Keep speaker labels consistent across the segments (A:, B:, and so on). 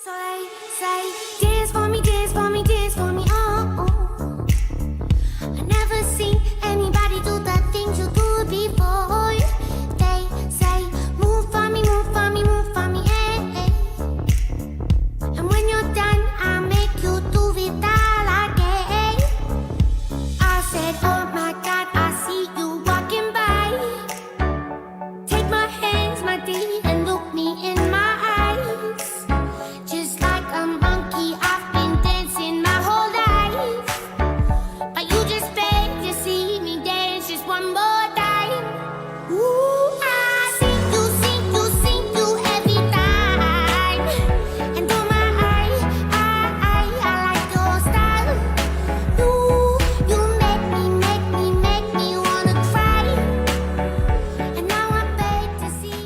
A: So they say, dance for me, dance for me, dance for me, oh, oh. I never seen anybody do the things you do before. They say, move for me, move for me, move for me, eh, eh. And when you're done, I'll make you do it all again. I said, oh my God, I see you walking by. Take my hands, my dear, and look me in my eyes. Just like a monkey, I've been dancing my whole life. But you just beg to see me dance just one more time. Ooh, I see you every time. And oh my, I like your style. You make me wanna cry. And now I beg to see you.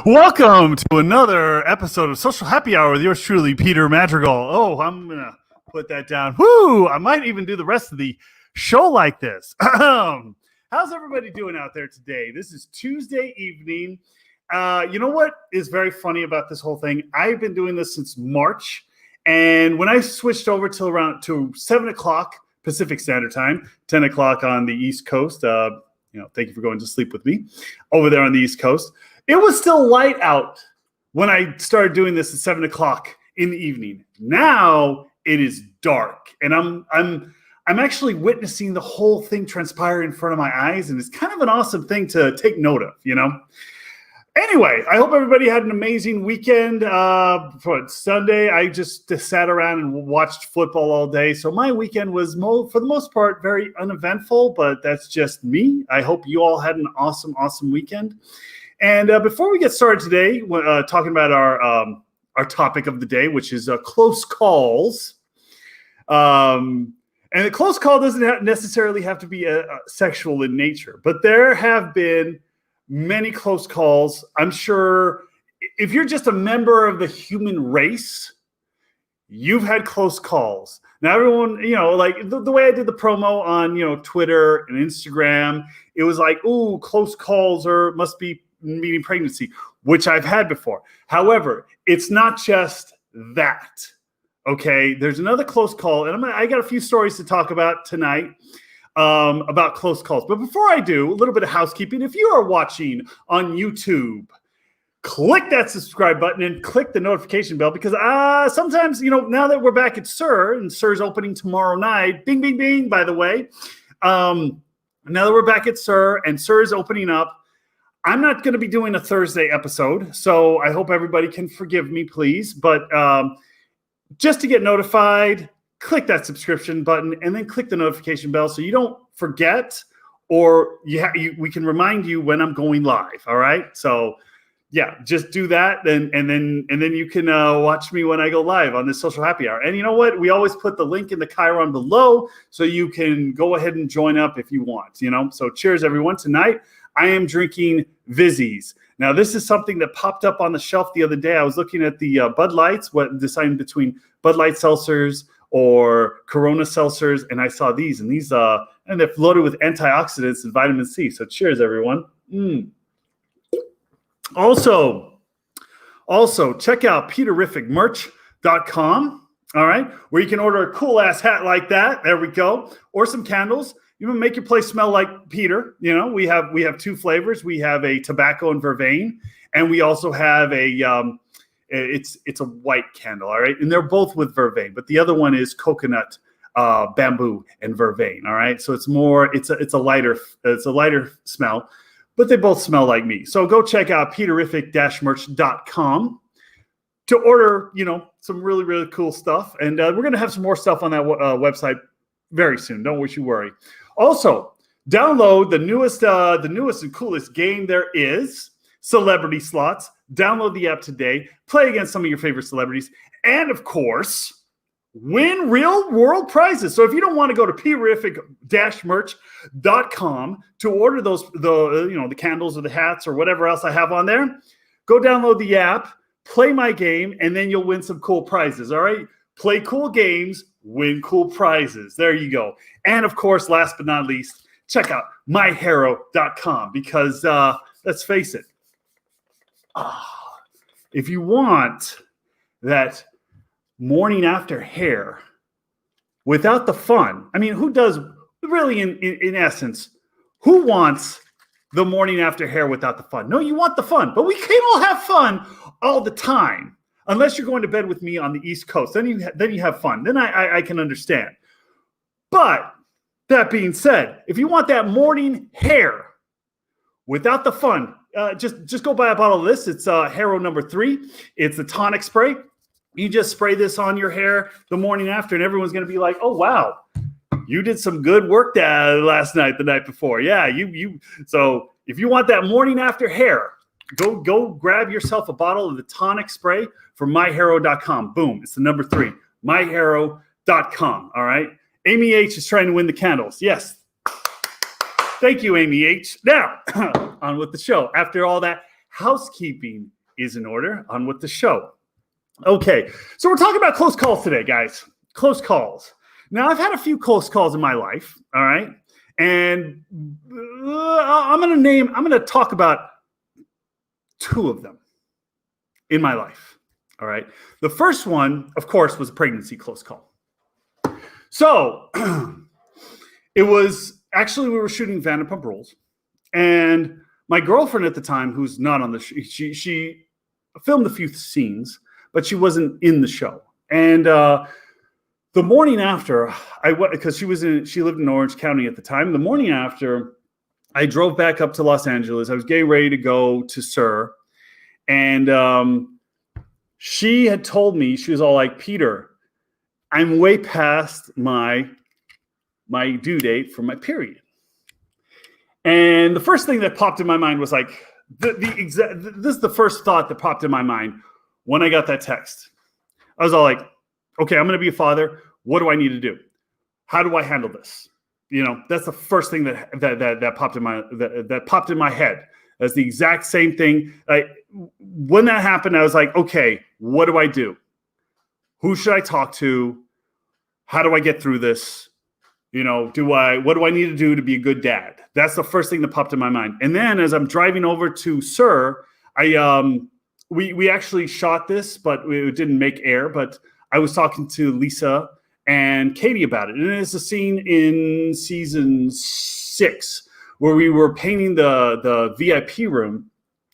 B: Welcome to another episode of Social Happy Hour with yours truly, Peter Madrigal. Oh, I'm going to put that down. Woo! I might even do the rest of the show like this. How's everybody doing out there today? This is Tuesday evening. You know what is very funny about this whole thing? I've been doing this since March, and when I switched over to 7 o'clock Pacific Standard Time, 10 o'clock on the East Coast, thank you for going to sleep with me over there on the East Coast. It was still light out when I started doing this at 7 o'clock in the evening. Now it is dark, and I'm actually witnessing the whole thing transpire in front of my eyes, and it's kind of an awesome thing to take note of, you know. Anyway, I hope everybody had an amazing weekend. For Sunday, I just sat around and watched football all day. So my weekend was, for the most part, very uneventful, but that's just me. I hope you all had an awesome, awesome weekend. And before we get started today, talking about our topic of the day, which is close calls. And a close call doesn't necessarily have to be sexual in nature, but there have been many close calls. I'm sure if you're just a member of the human race, you've had close calls. Now, everyone, like the way I did the promo on, Twitter and Instagram, it was like, ooh, close calls must be meaning pregnancy, which I've had before. However, it's not just that. Okay, there's another close call, and I got a few stories to talk about tonight about close calls. But before I do, a little bit of housekeeping. If you are watching on YouTube, click that subscribe button and click the notification bell, because sometimes, now that we're back at SIR, and SIR's opening tomorrow night, bing, bing, bing, by the way. Now that we're back at SIR and SIR is opening up, I'm not going to be doing a Thursday episode, so I hope everybody can forgive me, please. But just to get notified, click that subscription button and then click the notification bell so you don't forget, or we can remind you when I'm going live. All right, so yeah, just do that, and then you can watch me when I go live on this Social Happy Hour. And you know what? We always put the link in the Chiron below, so you can go ahead and join up if you want. So cheers, everyone. Tonight I am drinking Vizzies. Now, this is something that popped up on the shelf the other day. I was looking at the Bud Lights, deciding between Bud Light seltzers or Corona seltzers, and I saw these, and they're loaded with antioxidants and vitamin C. So cheers, everyone. Also, check out peterificmerch.com, all right, where you can order a cool-ass hat like that. There we go. Or some candles. You can make your place smell like Peter. We have two flavors. We have a tobacco and vervain, and we also have it's a white candle, all right? And they're both with vervain, but the other one is coconut, bamboo, and vervain, all right? So it's a lighter smell, but they both smell like me. So go check out peterific-merch.com. to order, some really, really cool stuff. And we're going to have some more stuff on that website very soon. Don't wish you worry. Also, download the newest and coolest game there is, Celebrity Slots. Download the app today. Play against some of your favorite celebrities. And, of course, win real world prizes. So if you don't want to go to perific-merch.com to order the candles or the hats or whatever else I have on there, go download the app, play my game, and then you'll win some cool prizes. All right? Play cool games, win cool prizes. There you go. And of course, last but not least, check out myhero.com because let's face it, if you want that morning after hair without the fun, I mean, who does really in essence, who wants the morning after hair without the fun? No, you want the fun, but we can't all have fun all the time. Unless you're going to bed with me on the East Coast, then you have fun. Then I can understand. But that being said, if you want that morning hair without the fun, just go buy a bottle of this. It's Hero number 3. It's the tonic spray. You just spray this on your hair the morning after, and everyone's going to be like, "Oh wow, you did some good work the night before." Yeah, you. So if you want that morning after hair, go grab yourself a bottle of the tonic spray from myhero.com. Boom, it's the number 3, myhero.com. All right. Amy H is trying to win the candles. Yes. Thank you, Amy H. Now, on with the show. After all that housekeeping is in order, on with the show. Okay, so we're talking about close calls today, guys. Close calls. Now, I've had a few close calls in my life, all right? And I'm going to talk about 2 of them in my life, all right? The first one, of course, was a pregnancy close call. So it was actually, we were shooting Vanderpump Rules, and my girlfriend at the time, who's not on the show, she filmed a few scenes, but she wasn't in the show. And the morning after, I went because she lived in Orange County at the time. The morning after, I drove back up to Los Angeles. I was getting ready to go to SUR, and she had told me, she was all like, "Peter, I'm way past my due date for my period." And the first thing that popped in my mind was like, this is the first thought that popped in my mind when I got that text. I was all like, okay, I'm going to be a father. What do I need to do? How do I handle this? That's the first thing that popped in my head. That's the exact same thing. When that happened, I was like, okay, what do I do? Who should I talk to? How do I get through this? What do I need to do to be a good dad? That's the first thing that popped in my mind. And then as I'm driving over to SUR, we actually shot this, but it didn't make air. But I was talking to Lisa and Katie about it. And it's a scene in season 6 where we were painting the VIP room.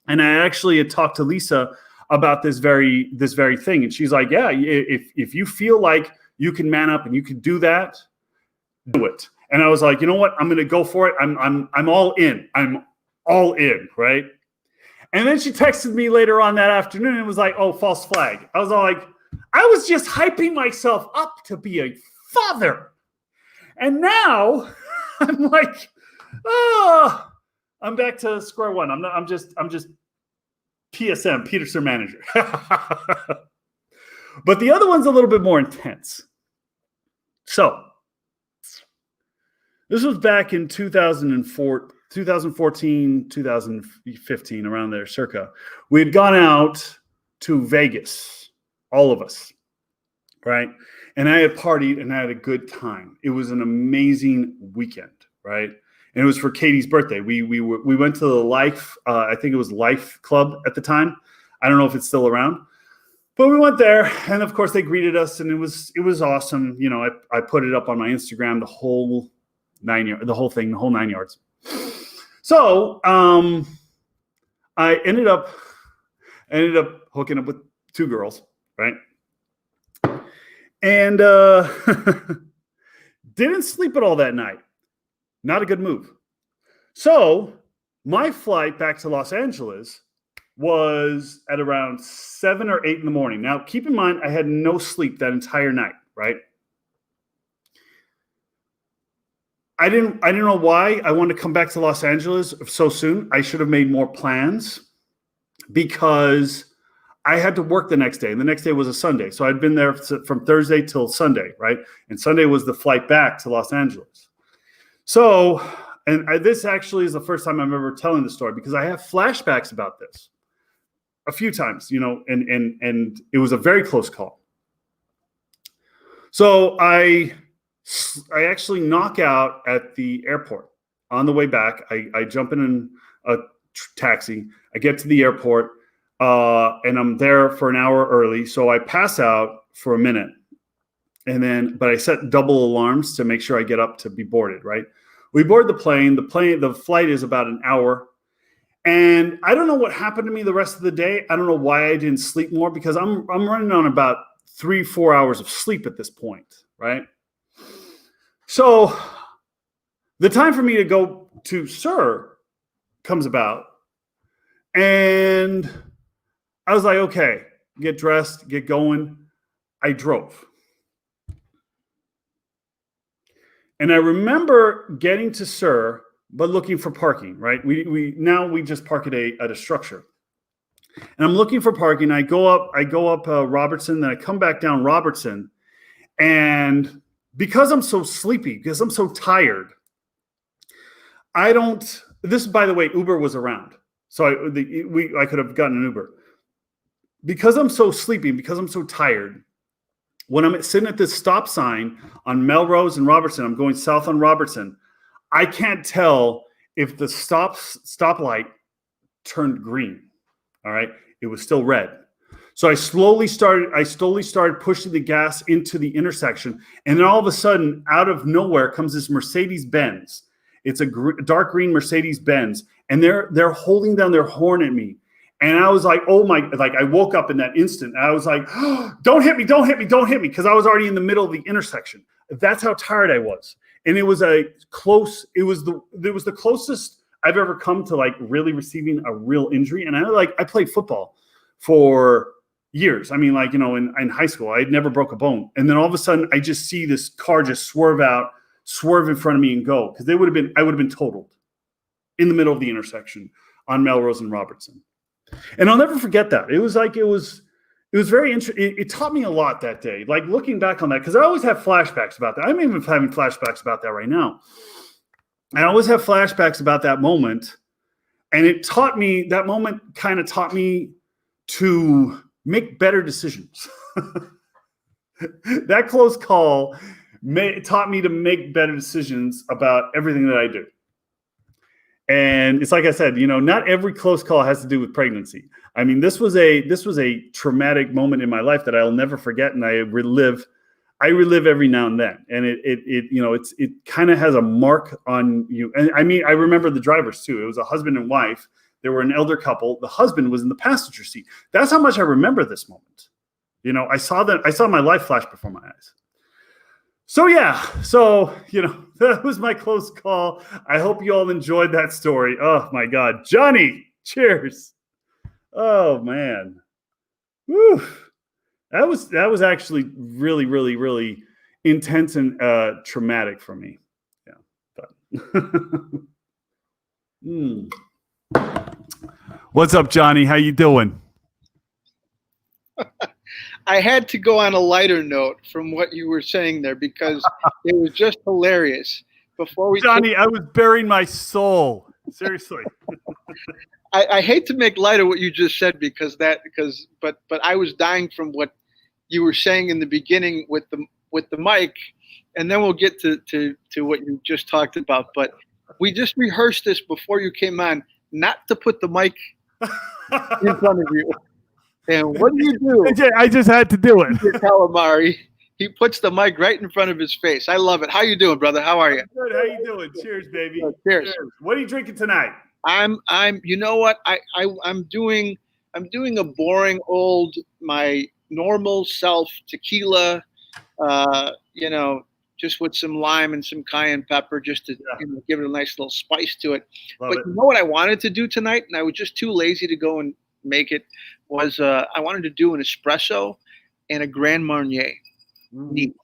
B: And I actually had talked to Lisa about this very thing. And she's like, yeah, if you feel like you can man up and you can do that, do it. And I was like, you know what? I'm going to go for it. I'm all in. I'm all in, right? And then she texted me later on that afternoon and was like, oh, false flag. I was all like, I was just hyping myself up to be a father. And now I'm like, oh, I'm back to square one. I'm just PSM, Peterson manager. But the other one's a little bit more intense. So this was back in 2014, 2015, around there, circa. We had gone out to Vegas, all of us, right? And I had partied and I had a good time. It was an amazing weekend, right? And it was for Katie's birthday. We went to the Life, I think it was Life Club at the time. I don't know if it's still around. But we went there, and of course they greeted us, and it was awesome. I put it up on my Instagram, the whole 9 yards. So I ended up hooking up with 2 girls, right? And didn't sleep at all that night. Not a good move. So my flight back to Los Angeles was at around 7 or 8 in the morning. Now, keep in mind, I had no sleep that entire night, right? I didn't know why I wanted to come back to Los Angeles so soon. I should have made more plans because I had to work the next day, and the next day was a Sunday. So I'd been there from Thursday till Sunday, right? And Sunday was the flight back to Los Angeles. So, this actually is the first time I'm ever telling the story because I have flashbacks about this a few times, and it was a very close call. So I actually knock out at the airport. On the way back, I jump in a taxi. I get to the airport, and I'm there for an hour early. So I pass out for a minute, but I set double alarms to make sure I get up to be boarded. Right? We board the plane. The flight is about an hour, and I don't know what happened to me the rest of the day. I don't know why I didn't sleep more because I'm running on about 3-4 hours of sleep at this point. Right? So the time for me to go to Sir comes about, and I was like, okay, get dressed, get going. I drove. And I remember getting to Sir, but looking for parking, right? We just park at a structure. And I'm looking for parking. I go up Robertson, then I come back down Robertson, and because I'm so sleepy, because I'm so tired, this, by the way, Uber was around. So I could have gotten an Uber. Because I'm so sleepy, because I'm so tired, when I'm sitting at this stop sign on Melrose and Robertson, I'm going south on Robertson, I can't tell if the stoplight turned green. All right. It was still red. So I slowly started pushing the gas into the intersection. And then all of a sudden, out of nowhere comes this Mercedes-Benz. It's a dark green Mercedes-Benz. And they're holding down their horn at me. And I was like, oh my, like I woke up in that instant. And I was like, oh, don't hit me. Because I was already in the middle of the intersection. That's how tired I was. And it was the closest I've ever come to like really receiving a real injury. And I played football for years. I mean, like, in high school, I had never broke a bone. And then all of a sudden I just see this car just swerve in front of me and go. Because I would have been totaled in the middle of the intersection on Melrose and Robertson. And I'll never forget that. It was very interesting. It taught me a lot that day. Like looking back on that, because I always have flashbacks about that. I'm even having flashbacks about that right now. I always have flashbacks about that moment. And that moment kind of taught me to make better decisions. That close call taught me to make better decisions about everything that I do. And it's like I said, not every close call has to do with pregnancy. I mean, this was a traumatic moment in my life that I'll never forget, and I relive every now and then. And it kind of has a mark on you. And I mean, I remember the drivers too. It was a husband and wife. They were an elder couple. The husband was in the passenger seat. That's how much I remember this moment. I saw my life flash before my eyes. So yeah, that was my close call. I hope you all enjoyed that story. Oh my God, Johnny, cheers. Oh man, woo. That was actually really, really, really intense and traumatic for me. Yeah. But What's up, Johnny? How you doing?
C: I had to go on a lighter note from what you were saying there because it was just hilarious.
B: Johnny, I was burying my soul. Seriously.
C: I hate to make light of what you just said but I was dying from what you were saying in the beginning with the mic, and then we'll get to what you just talked about. But we just rehearsed this before you came on, not to put the mic in front of you. And what do you do?
B: I just had to do it.
C: Calamari. He puts the mic right in front of his face. I love it. How you doing, brother? How are you?
B: Good. How you doing? Cheers, baby.
C: Cheers.
B: What are you drinking tonight?
C: You know what? I'm doing a boring old, my normal self tequila, just with some lime and some cayenne pepper just to give it a nice little spice to it. You know what I wanted to do tonight, and I was just too lazy to go and make it, was I wanted to do an espresso and a Grand Marnier, neat,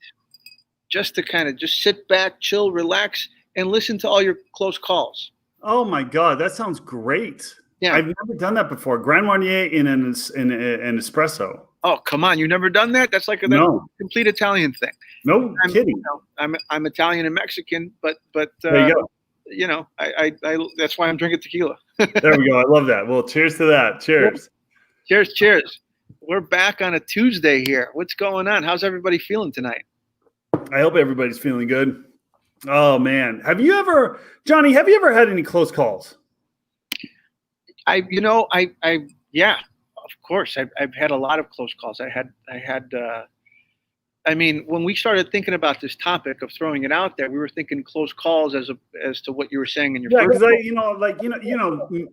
C: just to kind of just sit back, chill, relax, and listen to all your close calls.
B: Oh my God, that sounds great.
C: Yeah.
B: I've never done that before. Grand Marnier in an espresso.
C: Oh, come on! You've never done that? That's like a complete Italian thing.
B: No kidding.
C: You know, I'm Italian and Mexican, but
B: there you go.
C: You know, I that's why I'm drinking tequila.
B: There we go. I love that. Well, cheers to that. Cheers.
C: Cheers, cheers. We're back on a Tuesday here. What's going on? How's everybody feeling tonight?
B: I hope everybody's feeling good. Oh man, Johnny? Have you ever had any close calls?
C: Yeah, of course. I've had a lot of close calls. I mean, when we started thinking about this topic of throwing it out there, we were thinking close calls as to what you were saying in your first.
B: Because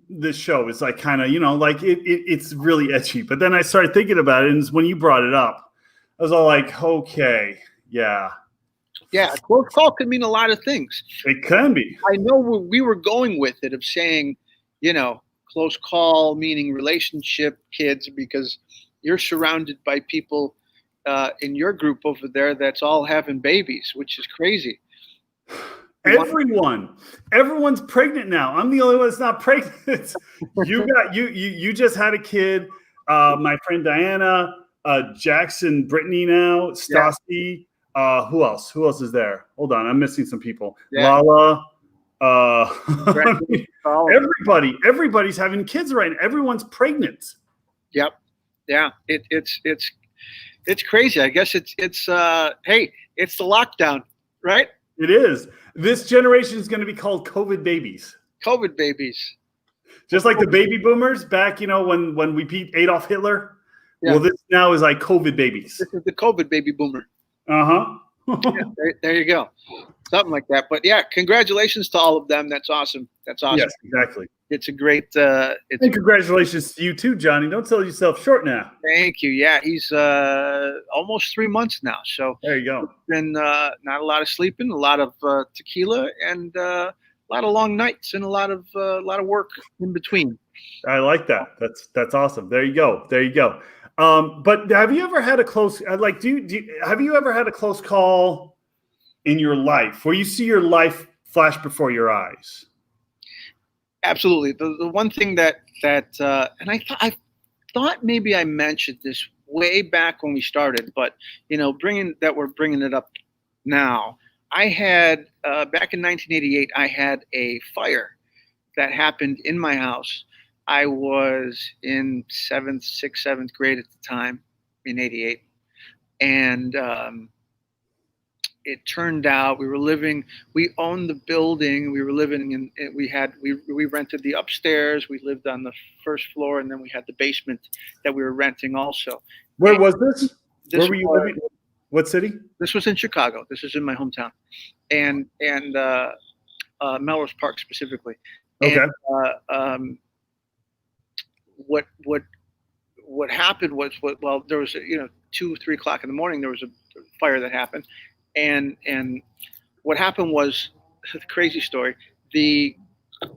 B: this show is like kind of it's really edgy. But then I started thinking about it, and when you brought it up, I was all like, okay, yeah.
C: Yeah, a close call could mean a lot of things.
B: It can be.
C: I know where we were going with it of saying, close call meaning relationship, kids, because you're surrounded by people in your group over there that's all having babies, which is crazy.
B: Everyone's pregnant now. I'm the only one that's not pregnant. You just had a kid. My friend Diana, Jackson, Brittany now, Stassi. Who else? Who else is there? Hold on, I'm missing some people. Yeah. Lala. Everybody's having kids right now. Everyone's pregnant.
C: Yep. Yeah. It's crazy. I guess it's hey, it's the lockdown, right?
B: It is. This generation is going to be called COVID babies.
C: COVID babies.
B: Just like the baby boomers back, when we beat Adolf Hitler. Yeah. Well, this now is like COVID babies.
C: This is the COVID baby boomer.
B: Uh-huh.
C: There you go. Something like that. But yeah, congratulations to all of them. That's awesome. That's awesome.
B: Yes, exactly.
C: It's a great
B: and congratulations to you too, Johnny. Don't sell yourself short now.
C: Thank you. Yeah, he's almost 3 months now. So
B: there you go.
C: It's been not a lot of sleeping, a lot of tequila, and a lot of long nights, and a lot of work in between.
B: I like that. That's awesome. There you go. But have you ever had a close have you ever had a close call in your life where you see your life flash before your eyes?
C: Absolutely. The one thing that and I thought maybe I mentioned this way back when we started, but we're bringing it up now. I had back in 1988, I had a fire that happened in my house. I was in 6th, 7th grade at the time in 88. And it turned out we owned the building. We were living in, we rented the upstairs. We lived on the first floor, and then we had the basement that we were renting also.
B: Where was this? Where were you living? What city?
C: This was in Chicago. This is in my hometown. And Melrose Park specifically.
B: Okay.
C: And, what happened was there was 2-3 o'clock in the morning, there was a fire that happened, and what happened was the crazy story. The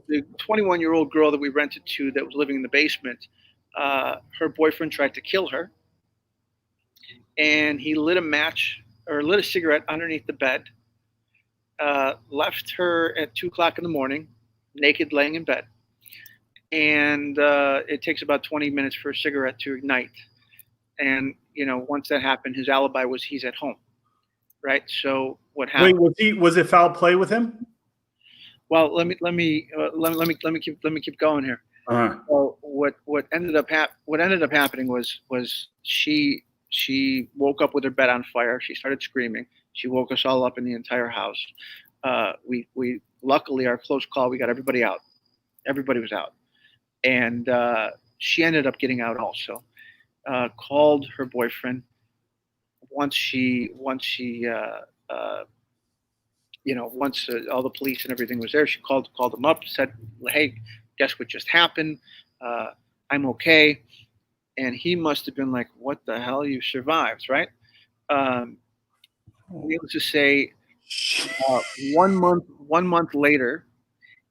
C: 21-year-old girl that we rented to that was living in the basement, her boyfriend tried to kill her, and he lit a cigarette underneath the bed, left her at 2 o'clock in the morning, naked, laying in bed. And it takes about 20 minutes for a cigarette to ignite. And, once that happened, his alibi was he's at home. Right. So what happened?
B: Wait, was it foul play with him?
C: Well, let me keep going here.
B: Uh-huh.
C: So what ended up happening was she woke up with her bed on fire. She started screaming. She woke us all up in the entire house. We luckily, our close call, we got everybody out. Everybody was out. And she ended up getting out also. Called her boyfriend. Once all the police and everything was there, she called him up, said, "Hey, guess what just happened? I'm okay." And he must have been like, "What the hell? You survived, right?" Needless to say, 1 month later,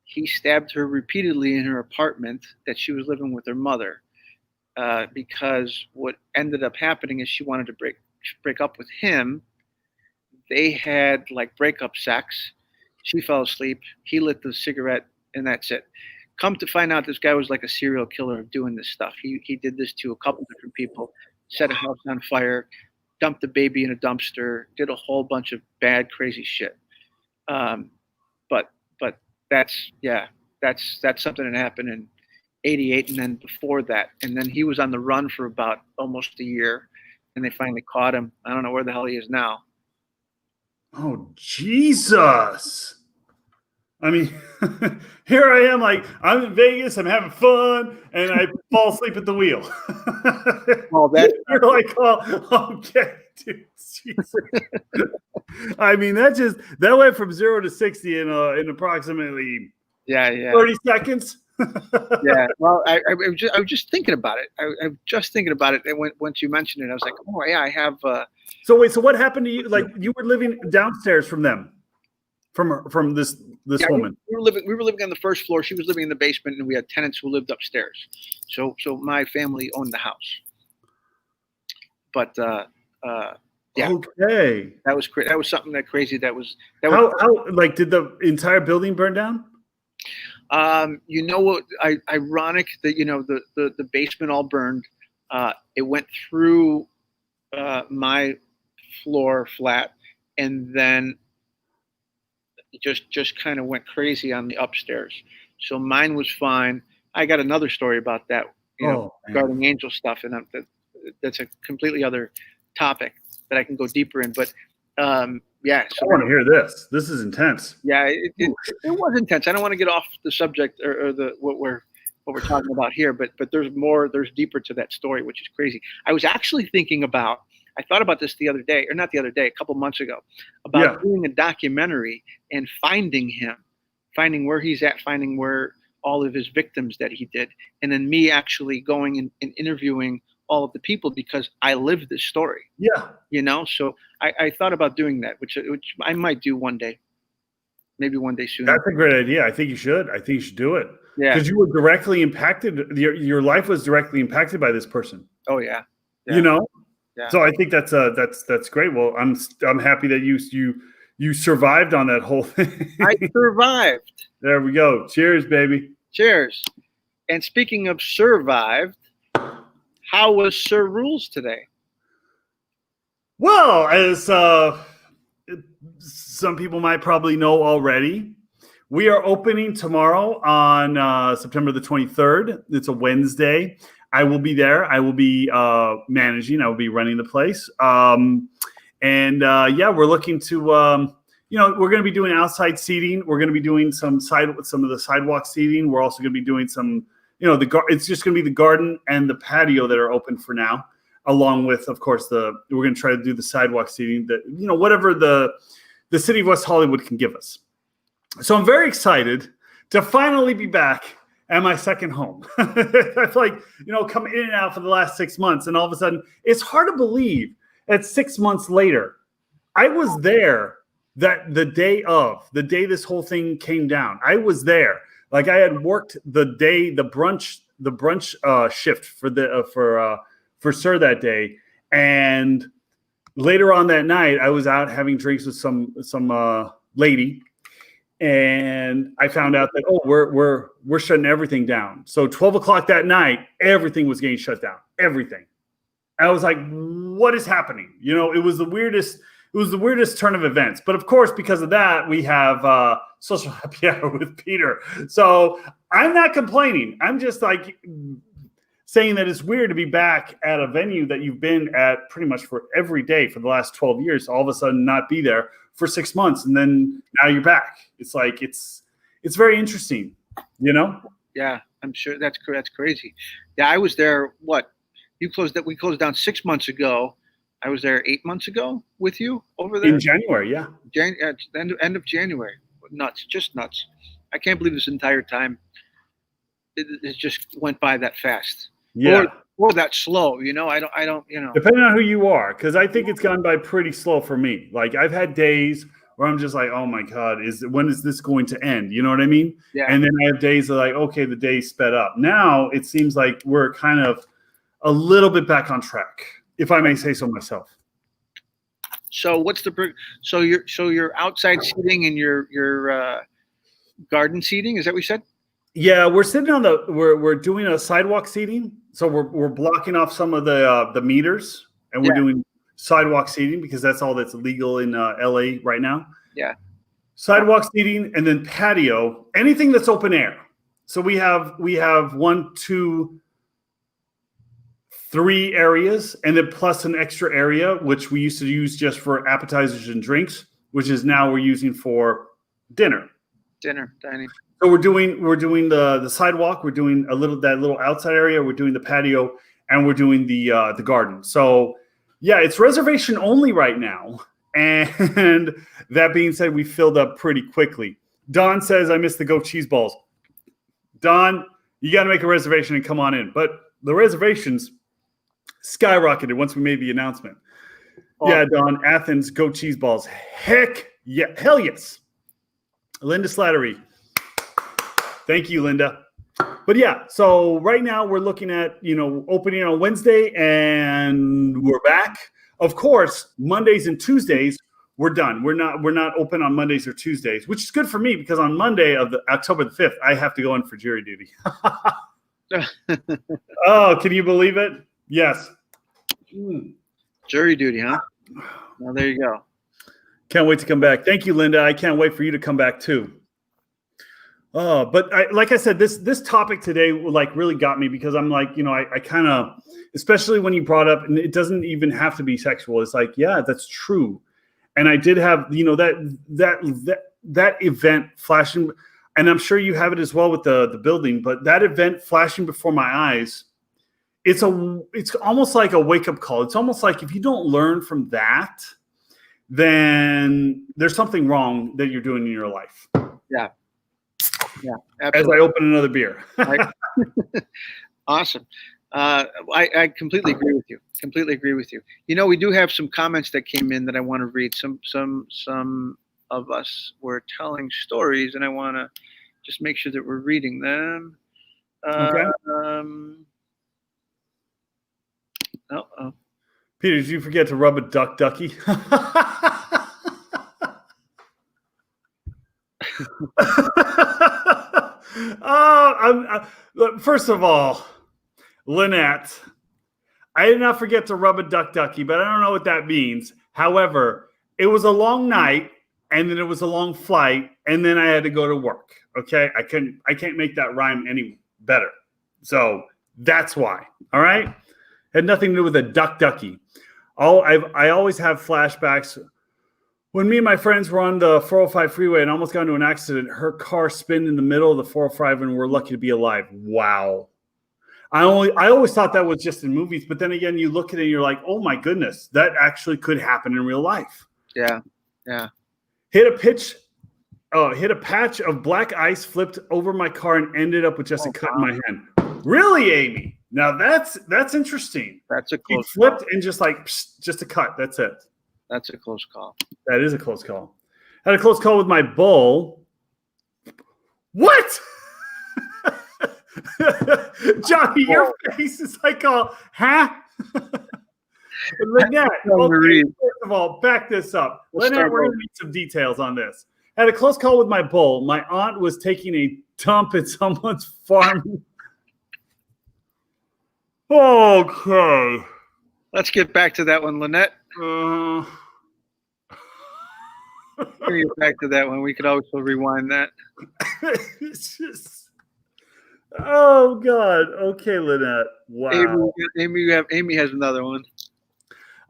C: he stabbed her repeatedly in her apartment that she was living with her mother. because what ended up happening is she wanted to break up with him. They had like breakup sex. She fell asleep. He lit the cigarette, and that's it. Come to find out, this guy was like a serial killer doing this stuff. He did this to a couple different people, set a house on fire, dumped the baby in a dumpster, did a whole bunch of bad, crazy shit. But that's something that happened in '88, and then before that, and then he was on the run for about almost a year, and they finally caught him. I don't know where the hell he is now.
B: Oh, Jesus. I mean, here I am, like, I'm in Vegas, I'm having fun, and I fall asleep at the wheel.
C: Oh, that
B: you're like, oh, okay, dude. Jesus. I mean, that went from 0 to 60 in approximately 30 seconds.
C: Yeah. Well, I was just thinking about it. I was just thinking about it, and once you mentioned it, I was like, oh yeah, I have.
B: So wait, so what happened to you? Like, you were living downstairs from them, from this woman.
C: We were living on the first floor. She was living in the basement, and we had tenants who lived upstairs. So my family owned the house. But yeah.
B: Okay.
C: That was crazy. That was something crazy. How
B: like, did the entire building burn down?
C: You know what? Ironic that the basement all burned. It went through my floor flat, and then it just kind of went crazy on the upstairs. So mine was fine. I got another story about that, regarding angel stuff, and that's a completely other topic that I can go deeper in. But yeah,
B: so I want to hear this. This is intense.
C: Yeah, it was intense. I don't want to get off the subject or what we're talking about here, but there's more. There's deeper to that story, which is crazy. I was actually thinking about. I thought about this the other day, or not the other day, a couple months ago, about doing a documentary and finding him, finding where he's at, finding where all of his victims that he did, and then me actually going and interviewing all of the people, because I lived this story.
B: Yeah.
C: So I thought about doing that, which I might do one day, maybe one day soon.
B: That's a great idea. I think you should. Do it.
C: Yeah.
B: Because you were directly impacted. Your life was directly impacted by this person.
C: Oh yeah.
B: Yeah.
C: Yeah.
B: So I think that's great. Well, I'm happy that you survived on that whole thing.
C: I survived.
B: There we go. Cheers, baby.
C: Cheers. And speaking of survived, how was Sir Rules today?
B: Well, as some people might probably know already, we are opening tomorrow on September the 23rd. It's a Wednesday. I will be there. I will be managing. I will be running the place. And we're looking to, we're going to be doing outside seating. We're going to be doing some of the sidewalk seating. We're also going to be doing some, it's just going to be the garden and the patio that are open for now, along with, of course, we're going to try to do the sidewalk seating that, whatever the city of West Hollywood can give us. So I'm very excited to finally be back at my second home. I feel like, coming in and out for the last 6 months, and all of a sudden, it's hard to believe that 6 months later, I was there the day this whole thing came down. I was there. Like, I had worked the brunch shift for Sir that day, and later on that night, I was out having drinks with some lady. And I found out that, we're shutting everything down. So 12 o'clock that night, everything was getting shut down. Everything. I was like, what is happening? It was the weirdest turn of events. But of course, because of that, we have Social Happy Hour with Peter. So I'm not complaining. I'm just like saying that it's weird to be back at a venue that you've been at pretty much for every day for the last 12 years, all of a sudden not be there for 6 months, and then now you're back. It's like it's very interesting,
C: Yeah, I'm sure that's crazy. Yeah, I was there. What? We closed down 6 months ago. I was there 8 months ago with you over there
B: in January. Yeah,
C: end of January. Nuts, just nuts. I can't believe this entire time. It just went by that fast.
B: Yeah.
C: Or that slow, I don't.
B: Depending on who you are, because I think it's gone by pretty slow for me. Like, I've had days where I'm just like, oh my God, when is this going to end? You know what I mean?
C: Yeah.
B: And then I have days that like, okay, the day sped up. Now it seems like we're kind of a little bit back on track, if I may say so myself.
C: So what's so your outside seating and your garden seating? Is that what you said?
B: Yeah, we're sitting on we're doing a sidewalk seating, so we're blocking off some of the meters, and we're doing sidewalk seating because that's all that's legal in LA right now.
C: Yeah,
B: sidewalk seating, and then patio, anything that's open air. So we have 1, 2, 3 areas, and then plus an extra area which we used to use just for appetizers and drinks, which is now we're using for dining. So we're doing the sidewalk, we're doing that little outside area, we're doing the patio, and we're doing the garden. So yeah, it's reservation only right now. And that being said, we filled up pretty quickly. Don says, I missed the goat cheese balls. Don, you got to make a reservation and come on in. But the reservations skyrocketed once we made the announcement. Oh. Yeah, Don, Athens, goat cheese balls. Heck yeah, hell yes. Linda Slattery. Thank you, Linda. But yeah, so right now we're looking at, opening on Wednesday, and we're back. Of course, Mondays and Tuesdays, we're done. We're not open on Mondays or Tuesdays, which is good for me because on Monday of October the 5th, I have to go in for jury duty. Oh, can you believe it? Yes.
C: Jury duty, huh? Well, there you go.
B: Can't wait to come back. Thank you, Linda. I can't wait for you to come back too. But like I said, this topic today really got me because I'm like, I kind of, especially when you brought up, and it doesn't even have to be sexual. It's like, yeah, that's true. And I did have, that event flashing, and I'm sure you have it as well with the building, but that event flashing before my eyes, it's almost like a wake up call. It's almost like if you don't learn from that, then there's something wrong that you're doing in your life.
C: Yeah. Yeah. Absolutely.
B: As I open another beer.
C: Awesome. I completely agree with you. We do have some comments that came in that I want to read. Some of us were telling stories, and I want to just make sure that we're reading them.
B: Okay. Peter, did you forget to rub a ducky? First of all, Lynette, I did not forget to rub a ducky, but I don't know what that means. However, it was a long night, and then it was a long flight, and then I had to go to work. Okay, I can't make that rhyme any better. So that's why. All right, had nothing to do with a ducky. I always have flashbacks. When me and my friends were on the 405 freeway and almost got into an accident, her car spun in the middle of the 405, and we're lucky to be alive. Wow. I always thought that was just in movies, but then again, you look at it and you're like, oh my goodness, that actually could happen in real life.
C: Yeah. Yeah.
B: Hit a patch of black ice, flipped over my car, and ended up with just a cut in my hand. Really, Amy? Now that's interesting.
C: That's a close
B: he flipped call. And just a cut. That's it.
C: That's a close call.
B: That is a close call. Had a close call with my bull. What? Johnny, your face is like, huh? Lynette, okay, first of all, back this up. Lynette, we're going to need some details on this. Had a close call with my bull. My aunt was taking a dump at someone's farm. Okay.
C: Let's get back to that one, Lynette. Get back to that one. We could also rewind that.
B: It's just, oh God. Okay, Lynette. Wow.
C: Amy has another one.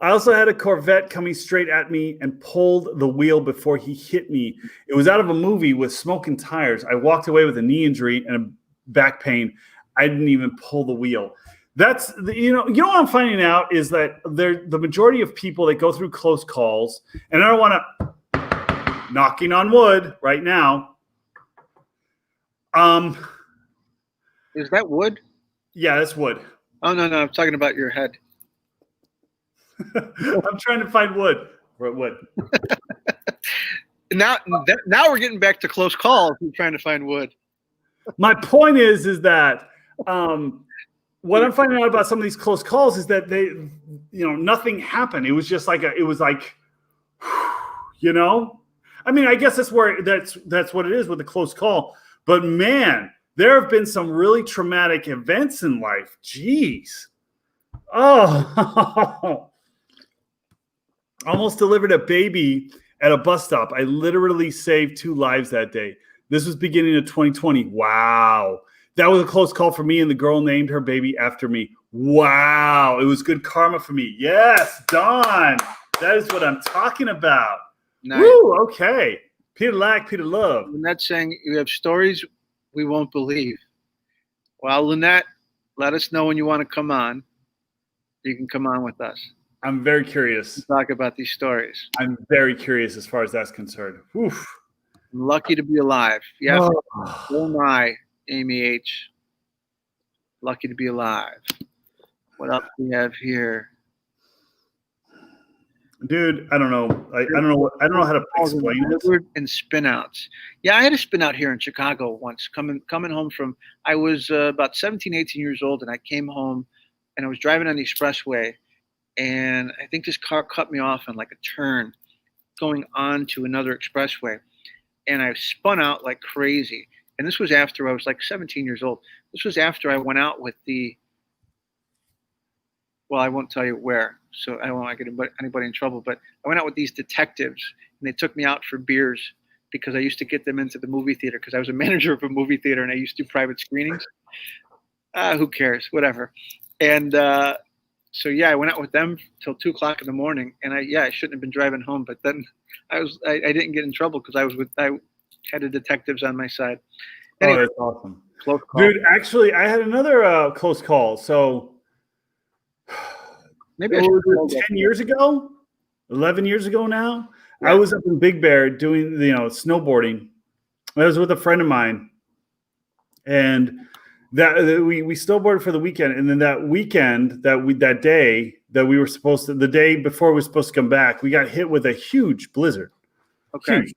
B: I also had a Corvette coming straight at me and pulled the wheel before he hit me. It was out of a movie with smoking tires. I walked away with a knee injury and a back pain. I didn't even pull the wheel. That's what I'm finding out is that the majority of people that go through close calls, and I don't want to knocking on wood right now.
C: Is that wood?
B: Yeah, that's wood.
C: Oh no, I'm talking about your head.
B: I'm trying to find wood. Wood.
C: Now we're getting back to close calls. We're trying to find wood.
B: My point is that what I'm finding out about some of these close calls is that nothing happened. It was just like I mean, I guess that's what it is with a close call. But man, there have been some really traumatic events in life. Jeez. Oh, almost delivered a baby at a bus stop. I literally saved 2 lives that day. This was beginning of 2020. Wow. That was a close call for me, and the girl named her baby after me. Wow. It was good karma for me. Yes, Don. That is what I'm talking about.
C: Nice.
B: Woo, okay. Peter Lack, Peter Love.
C: Lynette's saying you have stories we won't believe. Well, Lynette, let us know when you want to come on. You can come on with us.
B: I'm very curious.
C: Talk about these stories.
B: I'm very curious as far as that's concerned. Oof.
C: I'm lucky to be alive. Yes.
B: Oh.
C: Oh my, Amy H. Lucky to be alive. What else do we have here?
B: Dude, I don't know. I don't know how to explain it.
C: And spin outs. Yeah, I had a spin out here in Chicago once. Coming home from, I was about 17, 18 years old, and I came home, and I was driving on the expressway, and I think this car cut me off on like a turn, going on to another expressway, and I spun out like crazy. And this was after I was like 17 years old. This was after I went out with well, I won't tell you where, so I don't want to get anybody in trouble, but I went out with these detectives, and they took me out for beers because I used to get them into the movie theater because I was a manager of a movie theater, and I used to do private screenings. Who cares? Whatever. And so, yeah, I went out with them till 2 o'clock in the morning, and I shouldn't have been driving home, but then I didn't get in trouble because I had the detectives on my side. Anyway,
B: oh, that's awesome.
C: Close call.
B: Dude, actually, I had another close call. So
C: Maybe I should
B: 10 years ago, 11 years ago now,
C: yeah.
B: I was up in Big Bear doing, snowboarding. I was with a friend of mine, and that we snowboarded for the weekend. And then that weekend, that day that we were supposed to, the day before we were supposed to come back, we got hit with a huge blizzard.
C: Okay.
B: Huge.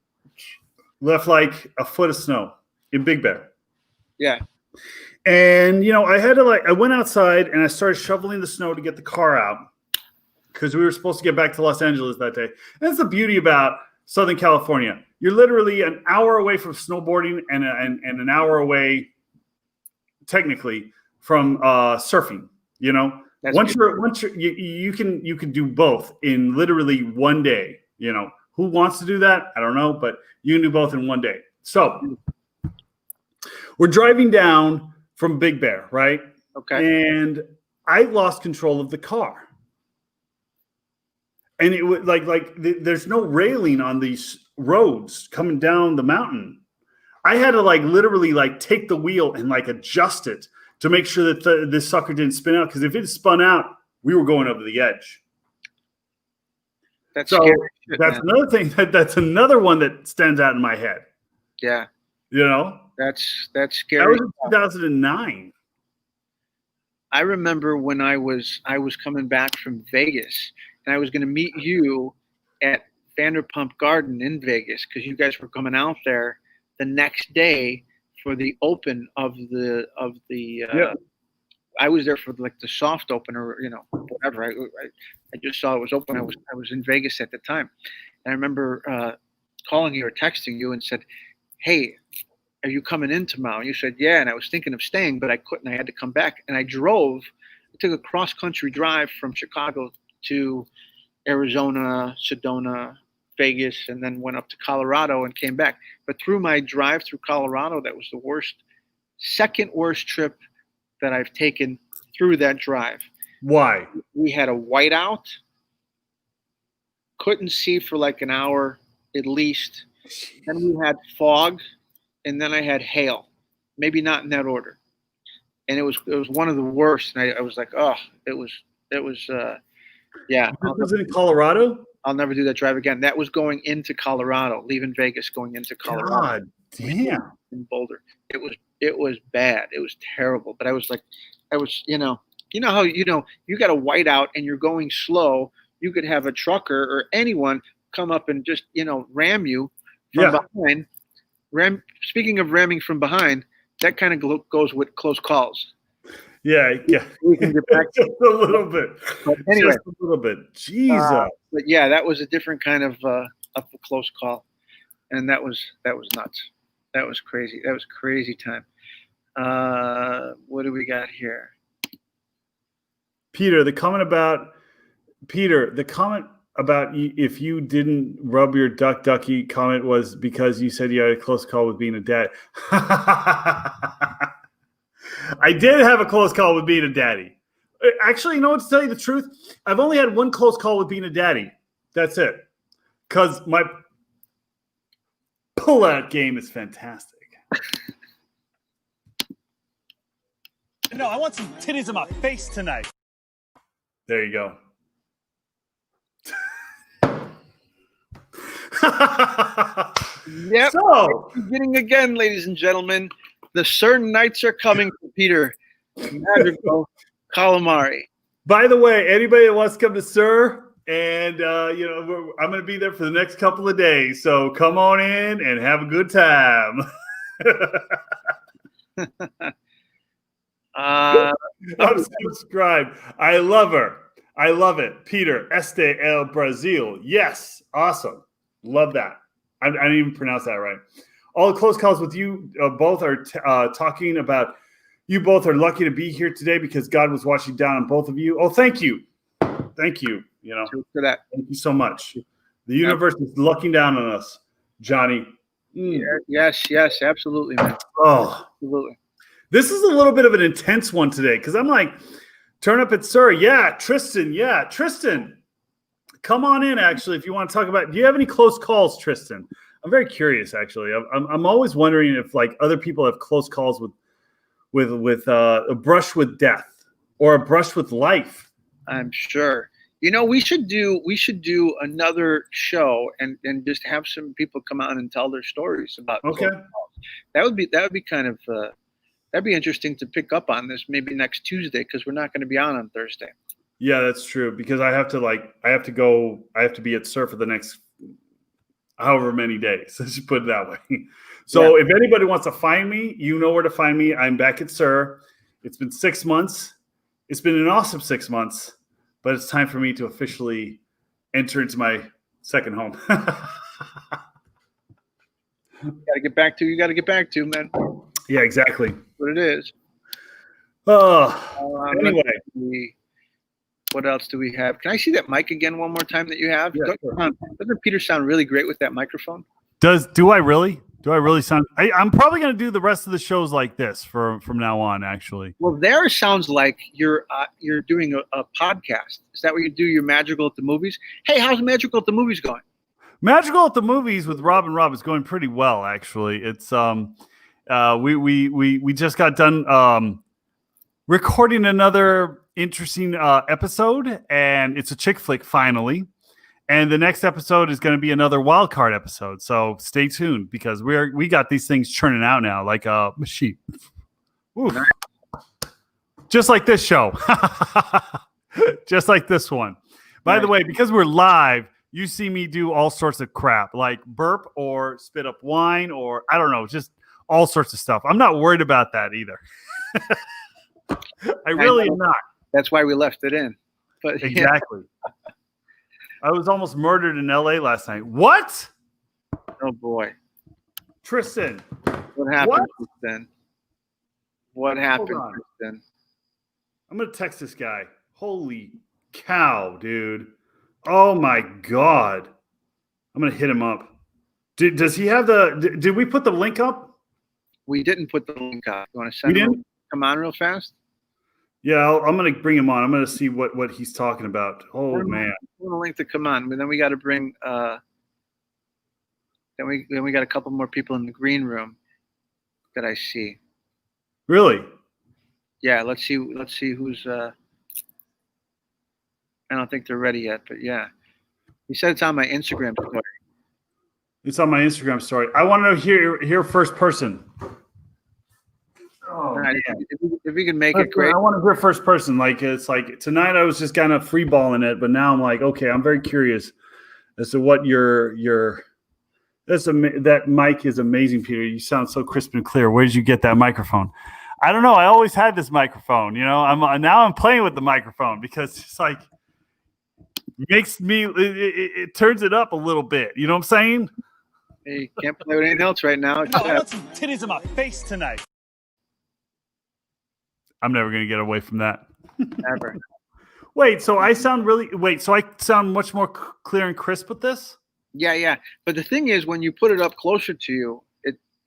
B: Left like a foot of snow in Big Bear.
C: Yeah.
B: And, I went outside and I started shoveling the snow to get the car out because we were supposed to get back to Los Angeles that day. And that's the beauty about Southern California. You're literally an hour away from snowboarding and an hour away, technically, from surfing.
C: That's
B: Once you can do both in literally one day. Who wants to do that? I don't know, but you can do both in one day. So we're driving down from Big Bear, right?
C: Okay.
B: And I lost control of the car. And it was there's no railing on these roads coming down the mountain. I had to literally take the wheel and adjust it to make sure that this sucker didn't spin out. Because if it spun out, we were going over the edge.
C: That's
B: so
C: scary shit,
B: that's
C: man.
B: another thing. That's another one that stands out in my head.
C: Yeah. That's scary.
B: That was in 2009.
C: I remember when I was coming back from Vegas, and I was going to meet you at Vanderpump Garden in Vegas because you guys were coming out there the next day for the open of the.
B: Yeah.
C: I was there for the soft open or whatever. I just saw it was open. I was in Vegas at the time, and I remember calling you or texting you and said, "Hey, are you coming in tomorrow?" And you said, "Yeah." And I was thinking of staying, but I couldn't. I had to come back. And I took a cross-country drive from Chicago to Arizona, Sedona, Vegas, and then went up to Colorado and came back. But through my drive through Colorado, that was the second worst trip that I've taken through that drive.
B: Why?
C: We had a whiteout, couldn't see for an hour at least. Then we had fog. And then I had hail, maybe not in that order, and it was one of the worst. And I was like, oh, it was yeah.
B: Was it in Colorado?
C: I'll never do that drive again. That was going into Colorado, leaving Vegas, going into Colorado.
B: God damn.
C: In Boulder, it was bad. It was terrible. But I was how you got a whiteout and you're going slow. You could have a trucker or anyone come up and just ram you from behind. Speaking of ramming from behind, that kind of goes with close calls.
B: Yeah.
C: We can get back to
B: Just a little bit.
C: But anyway,
B: Just a little bit. Jesus.
C: but yeah, that was a different kind of up a close call, and that was nuts. That was crazy. That was crazy time. What do we got here?
B: Peter, the comment about if you didn't rub your ducky comment was because you said you had a close call with being a dad. I did have a close call with being a daddy. Actually, you know what, to tell you the truth? I've only had one close call with being a daddy. That's it. Because my pull-out game is fantastic. No, I want some titties in my face tonight. There you go.
C: Yep.
B: So,
C: Beginning again, ladies and gentlemen. The certain nights are coming for Peter Madrigal, Calamari.
B: by the way, anybody that wants to come to Sir, and I'm going to be there for the next couple of days. So come on in and have a good time. I'm subscribed. I love her. I love it. Peter Este El Brazil. Yes, awesome. Love that. I didn't even pronounce that right. All the close calls with you both are talking about you both are lucky to be here today because God was watching down on both of you. Oh, thank you. Thank you.
C: For that.
B: Thank you so much. The universe is looking down on us, Johnny.
C: Yes, absolutely, man.
B: Oh,
C: Absolutely.
B: this is a little bit of an intense one today because I'm like, turn up at Sir. Yeah, Tristan. Yeah, Tristan. Come on in, actually, if you want to talk about. Do you have any close calls, Tristan? I'm very curious, actually. I'm always wondering if like other people have close calls with a brush with death or a brush with life.
C: I'm sure. We should do another show and just have some people come on and tell their stories about.
B: Okay.
C: close calls. That would be kind of that'd be interesting to pick up on this maybe next Tuesday because we're not going to be on Thursday. Yeah,
B: that's true because I have to be at Sir for the next however many days. Let's just put it that way. So if anybody wants to find me, you know where to find me. I'm back at Sir. It's been 6 months. It's been an awesome 6 months, but it's time for me to officially enter into my second home.
C: You got to get back to, man.
B: Yeah, exactly.
C: That's what it is.
B: Anyway.
C: What else do we have? Can I see that mic again one more time that you have?
B: Yeah, sure.
C: Doesn't Peter sound really great with that microphone?
B: Do I really? Do I really sound? I'm probably going to do the rest of the shows like this from now on. Actually,
C: well, there sounds like you're doing a podcast. Is that where you do your Magical at the Movies? Hey, how's Magical at the Movies going?
B: Magical at the Movies with Rob and Rob is going pretty well. Actually, it's we just got done recording another interesting episode, and it's a chick flick finally. And the next episode is going to be another wild card episode. So stay tuned because we got these things churning out now like a machine. Nice. Just like this show. Just like this one. By the way, because we're live, you see me do all sorts of crap like burp or spit up wine or I don't know, just all sorts of stuff. I'm not worried about that either. I really am not.
C: That's why we left it in. But
B: exactly. I was almost murdered in LA last night. What?
C: Oh boy.
B: Tristan.
C: What happened, Tristan? What happened, Tristan?
B: I'm going to text this guy. Holy cow, dude. Oh my God. I'm going to hit him up. Does he have did we put the link up?
C: We didn't put the link up. You want to send him? Come on real fast?
B: Yeah, I'm going to bring him on. I'm going to see what he's talking about. Oh, man.
C: The link to come on. But then we got to bring then we got a couple more people in the green room that I see.
B: Really?
C: Yeah, let's see who's I don't think they're ready yet, but yeah. He said it's on my Instagram story.
B: It's on my Instagram story. I want to hear first person. Oh,
C: right, if we can make it great.
B: I want to hear first person. Like it's like tonight I was just kind of free balling it, but now I'm like, okay, I'm very curious as to what that mic is amazing, Peter. You sound so crisp and clear. Where did you get that microphone? I don't know. I always had this microphone. I'm playing with the microphone because it's like makes me. It turns it up a little bit. You know what I'm saying?
C: Hey, can't play with anything else right now.
B: No, I want some titties in my face tonight. I'm never gonna get away from that.
C: Ever.
B: Wait, so I sound much more clear and crisp with this?
C: Yeah. But the thing is, when you put it up closer to you,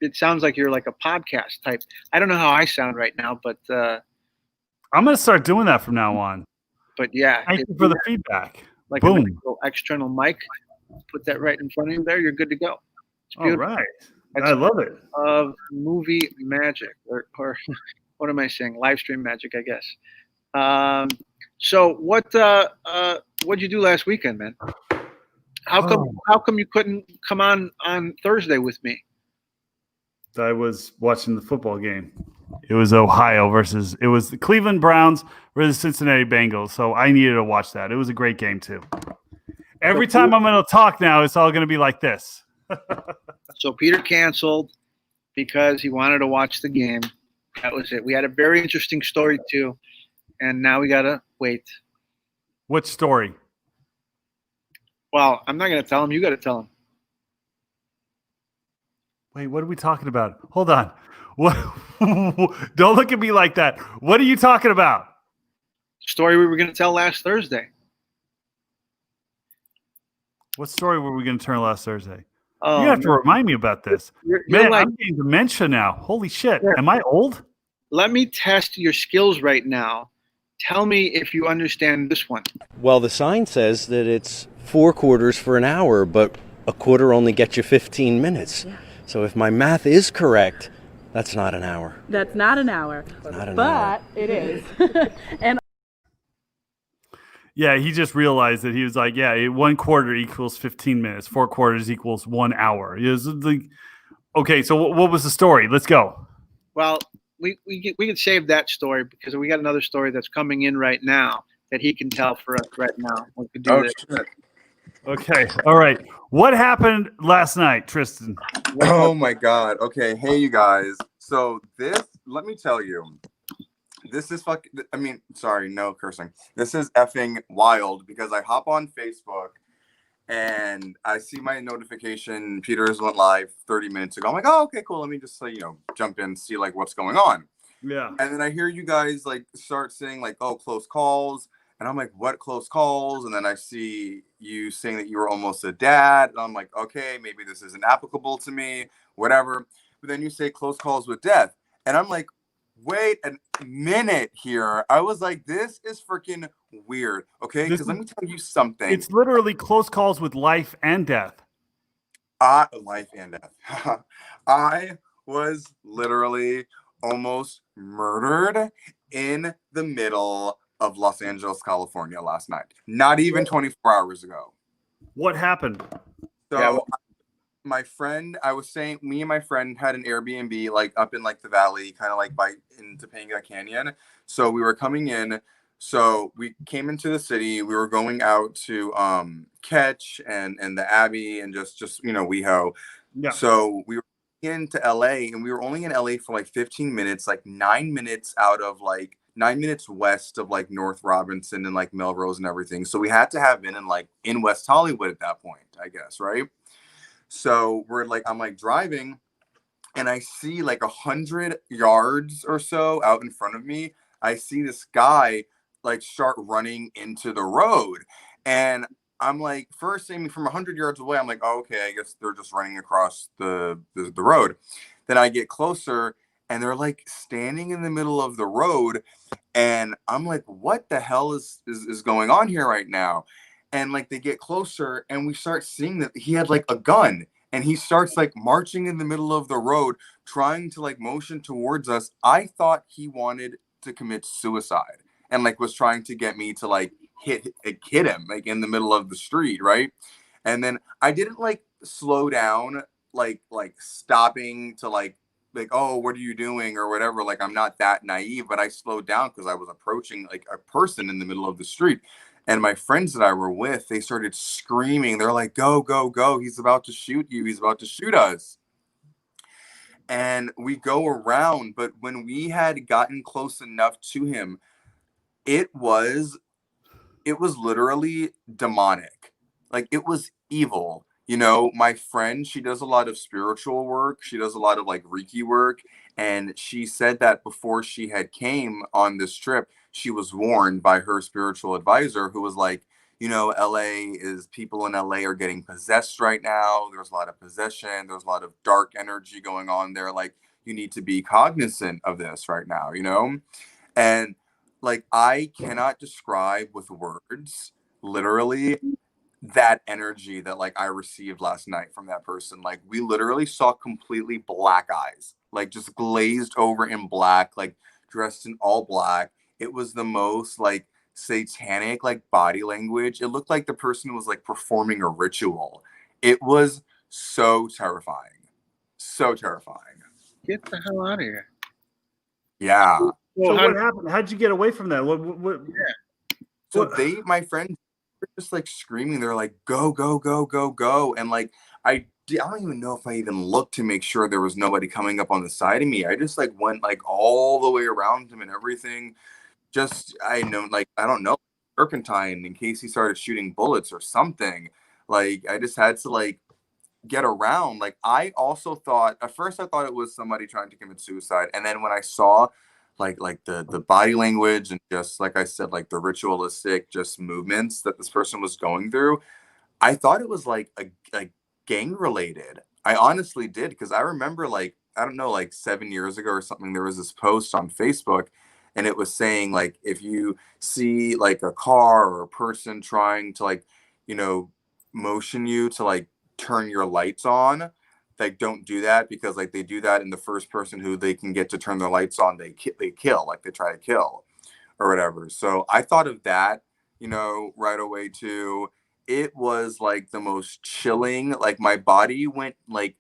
C: it sounds like you're like a podcast type. I don't know how I sound right now, but
B: I'm gonna start doing that from now on.
C: But yeah,
B: Thank you for the feedback.
C: Like
B: Boom.
C: a little external mic. Put that right in front of you there. You're good to go.
B: All right. I love it.
C: Of movie magic, or what am I saying? Live stream magic, I guess. So what'd you do last weekend, man? How come you couldn't come on Thursday with me?
B: I was watching the football game. It was it was the Cleveland Browns versus Cincinnati Bengals. So I needed to watch that. It was a great game too. Every time I'm going to talk now, it's all going to be like this.
C: So Peter canceled because he wanted to watch the game. That was it. We had a very interesting story too, and now we got to wait.
B: What story?
C: Well, I'm not going to tell him. You got to tell him.
B: Wait, what are we talking about? Hold on. What? Don't look at me like that. What are you talking about?
C: Story we were going to tell last Thursday.
B: What story were we going to tell last Thursday?
C: Oh,
B: you have to remind me about this.
C: You're
B: Man,
C: like,
B: I'm getting dementia now. Holy shit.
C: Yeah.
B: Am I old?
C: Let me test your skills right now. Tell me if you understand this one.
D: Well, the sign says that it's 4 quarters for an hour, but a quarter only gets you 15 minutes. Yeah. So if my math is correct, that's not an hour.
E: That's not an hour.
D: Not an
E: but
D: hour.
E: It is. And
B: yeah, he just realized that he was like, yeah, 1 quarter equals 15 minutes. 4 quarters equals 1 hour. Okay, so what was the story? Let's go.
C: Well, we could save that story because we got another story that's coming in right now that he can tell for us right now. We could do this.
F: Shit.
B: Okay, all right. What happened last night, Tristan?
F: Oh my God. Okay, hey you guys. So let me tell you, this is sorry, no cursing. This is effing wild because I hop on Facebook and I see my notification. Peter's went live 30 minutes ago. I'm like, oh, okay, cool. Let me just jump in, see like what's going on.
B: Yeah.
F: And then I hear you guys like start saying like, oh, close calls. And I'm like, what close calls? And then I see you saying that you were almost a dad. And I'm like, okay, maybe this isn't applicable to me, whatever. But then you say close calls with death. And I'm like, wait a minute here. I was like, this is freaking weird. Okay, because let me tell you something.
B: It's literally close calls with life and death.
F: Life and death. I was literally almost murdered in the middle of Los Angeles, California last night. Not even 24 hours ago.
B: What happened?
F: So my friend, I was saying, me and my friend had an Airbnb like up in like the valley, kind of like by in Topanga Canyon. So we were coming in. So we came into the city. We were going out to Ketch and the Abbey and just WeHo.
B: Yeah.
F: So we were into LA and we were only in LA for like 15 minutes, like 9 minutes out of like 9 minutes west of like North Robinson and like Melrose and everything. So we had to have been in West Hollywood at that point, I guess, right? So I'm like driving and I see like 100 yards or so out in front of me. I see this guy like start running into the road. And I'm like, first aiming from 100 yards away, I'm like, oh, okay, I guess they're just running across the road. Then I get closer and they're like standing in the middle of the road. And I'm like, what the hell is going on here right now? And like they get closer and we start seeing that he had like a gun and he starts like marching in the middle of the road, trying to like motion towards us. I thought he wanted to commit suicide and like was trying to get me to like hit him like in the middle of the street. Right. And then I didn't like slow down, like stopping to like, oh, what are you doing or whatever? Like, I'm not that naive, but I slowed down because I was approaching like a person in the middle of the street. And my friends that I were with, they started screaming. They're like, go, go, go. He's about to shoot you. He's about to shoot us. and we go around. But when we had gotten close enough to him, it was literally demonic. Like, it was evil. You know, my friend, she does a lot of spiritual work. She does a lot of like Reiki work. And she said that before she had came on this trip, she was warned by her spiritual advisor, who was like, you know, people in LA are getting possessed right now. There's a lot of possession. There's a lot of dark energy going on there. Like, you need to be cognizant of this right now, you know? And like, I cannot describe with words, literally, that energy that like I received last night from that person. Like, we literally saw completely black eyes, like just glazed over in black, like dressed in all black. It was the most like satanic like body language. It looked like the person was like performing a ritual. It was so terrifying. So terrifying.
C: Get the hell out of here.
F: Yeah.
B: So
C: Well,
B: what happened? How'd you get away from that?
F: So my friends were just like screaming. They're like, go, go, go, go, go. And like, I don't even know if I even looked to make sure there was nobody coming up on the side of me. I just like went like all the way around him and everything. Just, I know, like, I don't know, turpentine in case he started shooting bullets or something. Like, I just had to like get around. Like, I also thought at first I thought it was somebody trying to commit suicide, and then when I saw like the body language and just like I said, like the ritualistic just movements that this person was going through, I thought it was like a like gang related. I honestly did, because I remember, like, I don't know, like 7 years ago or something, there was this post on Facebook, and it was saying like, if you see like a car or a person trying to like, you know, motion you to like turn your lights on, like, don't do that, because like they do that, and the first person who they can get to turn their lights on, they kill, like they try to kill or whatever. So I thought of that, you know, right away too. It was like the most chilling, like my body went like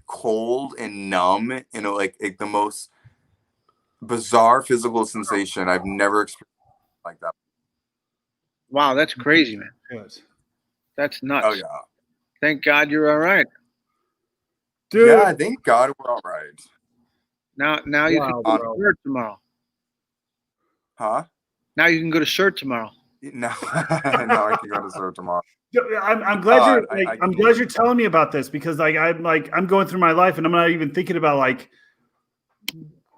F: cold and numb, you know, like the most bizarre physical sensation I've never experienced like that.
C: Wow, that's crazy, man.
B: Good.
C: That's nuts.
F: Oh yeah.
C: Thank God you're all right.
B: Dude.
F: Yeah, thank God we're all right.
C: Now you can
B: Wow,
C: go
B: bro.
C: to church tomorrow.
F: Huh?
C: Now you can go to church tomorrow.
F: No, no, I can go to surgery tomorrow.
B: I'm glad you're
F: God,
B: like, I'm glad you're telling me about this, because like I'm going through my life and I'm not even thinking about like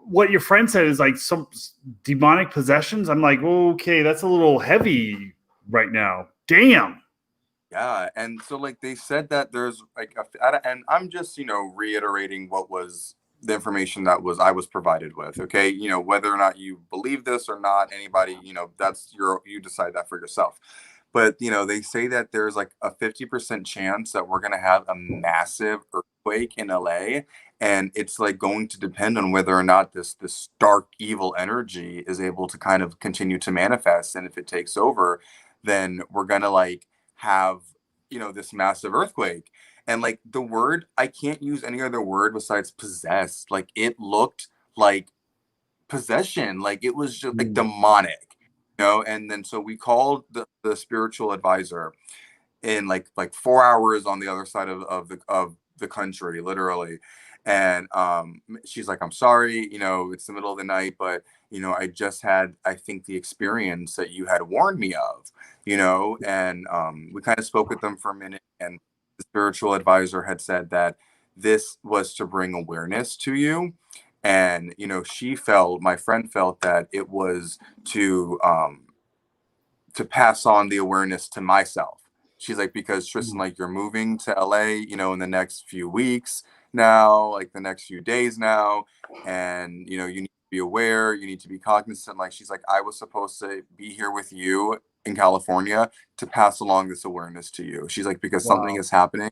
B: what your friend said is like some demonic possessions. I'm like, okay, that's a little heavy right now. Damn.
F: Yeah, and so like they said that there's like and I'm just, you know, reiterating what was the information that was I was provided with. Okay, you know, whether or not you believe this or not, anybody, you know, that's you decide that for yourself. But you know, they say that there's like a 50% chance that we're gonna have a massive earthquake in LA, and it's like going to depend on whether or not this dark evil energy is able to kind of continue to manifest, and if it takes over, then we're gonna like have, you know, this massive earthquake. And like the word, I can't use any other word besides possessed. Like, it looked like possession, like it was just like demonic, you know. And then so we called the spiritual advisor in like 4 hours on the other side of the country, literally. And she's like, I'm sorry, you know, it's the middle of the night, but you know, I just had, I think, the experience that you had warned me of, you know. And we kind of spoke with them for a minute, and the spiritual advisor had said that this was to bring awareness to you. And you know, my friend felt that it was to pass on the awareness to myself. She's like, because Tristan, like, you're moving to LA, you know, in the next few weeks now, like the next few days now, and you know, you need to be aware, you need to be cognizant. Like, she's like, I was supposed to be here with you in California to pass along this awareness to you. She's like, because something is happening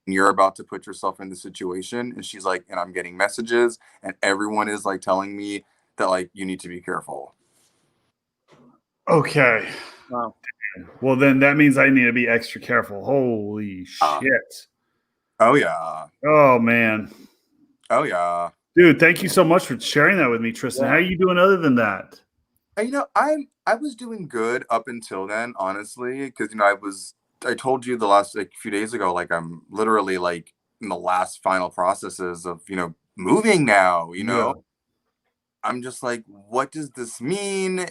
F: and you're about to put yourself in the situation. And she's like, and I'm getting messages, and everyone is like telling me that like you need to be careful.
B: Okay.
C: Wow.
B: Well, then that means I need to be extra careful. Holy shit.
F: Oh yeah.
B: Oh man.
F: Oh yeah.
B: Dude, thank you so much for sharing that with me, Tristan. How are you doing other than that?
F: And, you know, I was doing good up until then, honestly, because you know, I told you the last like few days ago, like I'm literally like in the last final processes of, you know, moving now, you know?
B: Yeah.
F: I'm just like, what does this mean?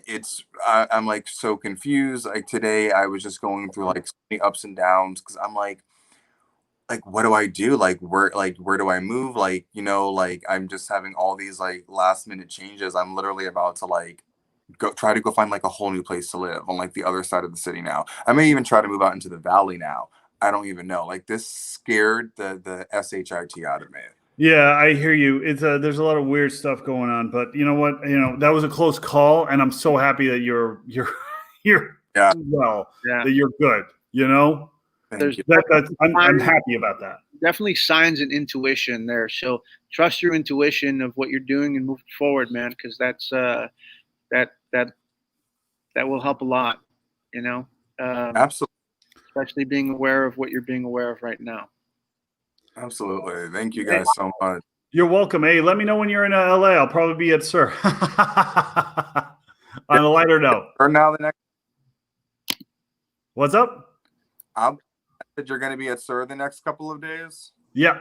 F: I'm like so confused. Like today I was just going through like so many ups and downs because I'm like what do I do? Where do I move? Like, you know, like I'm just having all these like last minute changes. I'm literally about to like go find like a whole new place to live on like the other side of the city now. I may even try to move out into the valley now. I don't even know. Like this scared the shit out of me.
B: Yeah, I hear you. It's there's a lot of weird stuff going on, but you know what? You know, that was a close call, and I'm so happy that you're you're
F: Yeah.
B: well,
C: Yeah.
B: that you're good. You know,
F: Thank you.
B: I'm happy about that.
C: Definitely signs and intuition there. So trust your intuition of what you're doing and move forward, man, because that's that will help a lot. You know,
F: Absolutely.
C: especially being aware of what you're being aware of right now.
F: Absolutely. Thank you guys so much.
B: You're welcome. Hey, let me know when you're in LA. I'll probably be at Sir. On a lighter note.
F: Or now the next
B: What's up?
F: I said you're gonna be at Sir the next couple of days.
B: Yeah.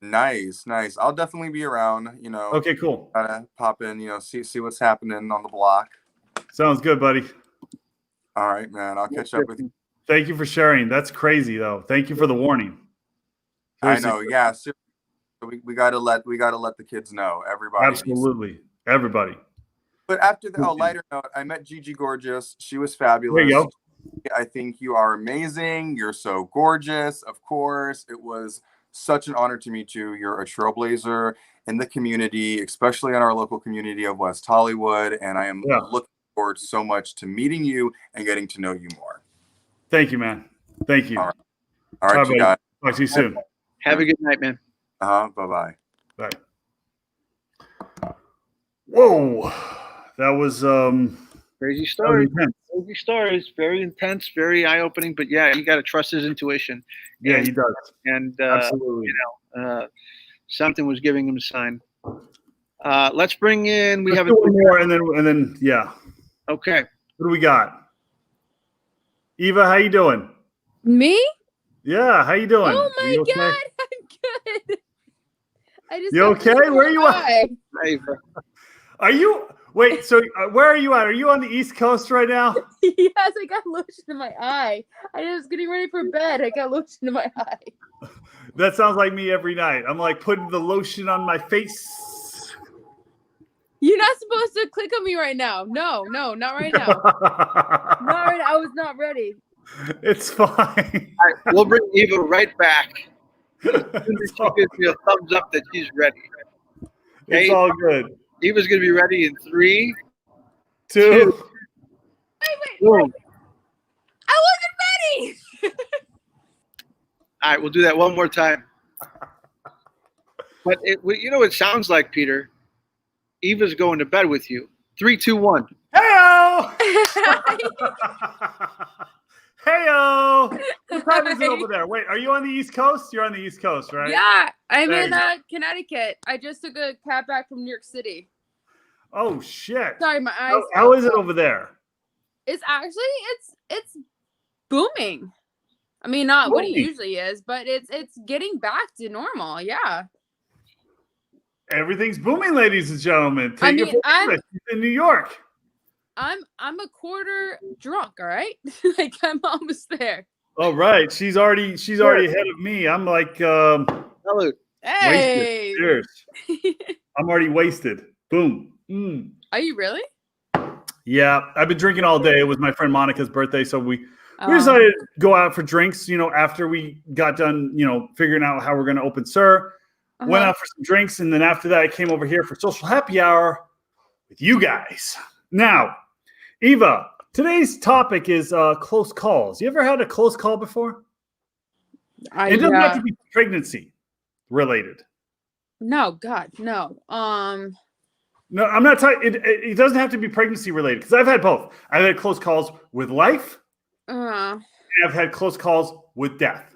F: Nice. I'll definitely be around, you know.
B: Okay, cool.
F: Gotta pop in, you know, see what's happening on the block.
B: Sounds good, buddy.
F: All right, man. I'll catch up with you.
B: Thank you for sharing. That's crazy though. Thank you for the warning. Seriously.
F: I know, yeah. Seriously, we gotta let the kids know. Everybody.
B: Absolutely. Everybody.
F: But after the lighter note, I met Gigi Gorgeous. She was fabulous.
B: There you go.
F: I think you are amazing. You're so gorgeous. Of course, it was such an honor to meet you. You're a trailblazer in the community, especially in our local community of West Hollywood. And I am looking forward so much to meeting you and getting to know you more.
B: Thank you, man. Thank you.
F: All right, you guys.
B: Talk to you soon.
C: Have a good night, man.
F: Bye-bye.
B: Bye. Whoa. That was
C: Crazy story.
B: intense.
C: Crazy stories. Very intense, very eye-opening. But yeah, you got to trust his intuition.
B: Yeah,
C: And-
B: he does.
C: And
B: Absolutely.
C: something was giving him a sign. Let's bring in. We
B: Let's
C: have
B: do one more, and then yeah.
C: Okay.
B: What do we got? Eva, how you doing?
E: Me?
B: Yeah, how you doing?
E: Oh my
B: You okay?
E: god, I'm good. I just
B: You
E: got
B: okay?
E: lotion
B: Where
E: in
B: you
E: my
B: at?
E: eye.
C: Hey,
B: Are you? Wait. So where are you at? Are you on the East Coast right now?
E: Yes, I got lotion in my eye. I was getting ready for bed. I got lotion in my eye.
B: That sounds like me every night. I'm like putting the lotion on my face.
E: You're not supposed to click on me right now. No, not right now. Not right now. I was not ready.
B: It's fine.
C: all right, we'll bring Eva right back.
B: It's
C: She
B: all,
C: gives me a thumbs up that she's ready.
B: it's all good.
C: Eva's going to be ready in 3,
B: 2.
E: Wait.
C: boom.
E: I wasn't ready.
C: All right, we'll do that one more time. But you know what it sounds like, Peter? Eva's going to bed with you. 3, 2, 1.
B: Heyo! Heyo! What time is it over there? Wait, are you on the East Coast? You're on the East Coast, right?
E: Yeah, I'm
B: There
E: in
B: you go.
E: Connecticut. I just took a cab back from New York City.
B: Oh shit!
E: Sorry, my eyes.
B: How is it over there?
E: It's actually it's booming. I mean, not what it
B: Booming.
E: usually is, but it's getting back to normal. Yeah.
B: Everything's booming, ladies and gentlemen.
E: I
B: Take
E: mean,
B: it from Eva. She's in New York.
E: I'm a quarter drunk. All right, like I'm almost there.
B: Oh right, she's already ahead of me. I'm like
C: Salute.
E: Hey.
B: cheers. I'm already wasted. Boom. Mm.
E: Are you really?
B: Yeah, I've been drinking all day. It was my friend Monica's birthday, so we
E: Oh.
B: decided to go out for drinks. You know, after we got done, you know, figuring out how we're going to open Sir, went out for some drinks, and then after that, I came over here for social happy hour with you guys. Now, Eva, today's topic is close calls. You ever had a close call before? It doesn't have to be pregnancy related.
E: No, God, no.
B: No, I'm not talking. It doesn't have to be pregnancy related because I've had both. I've had close calls with life. And I've had close calls with death.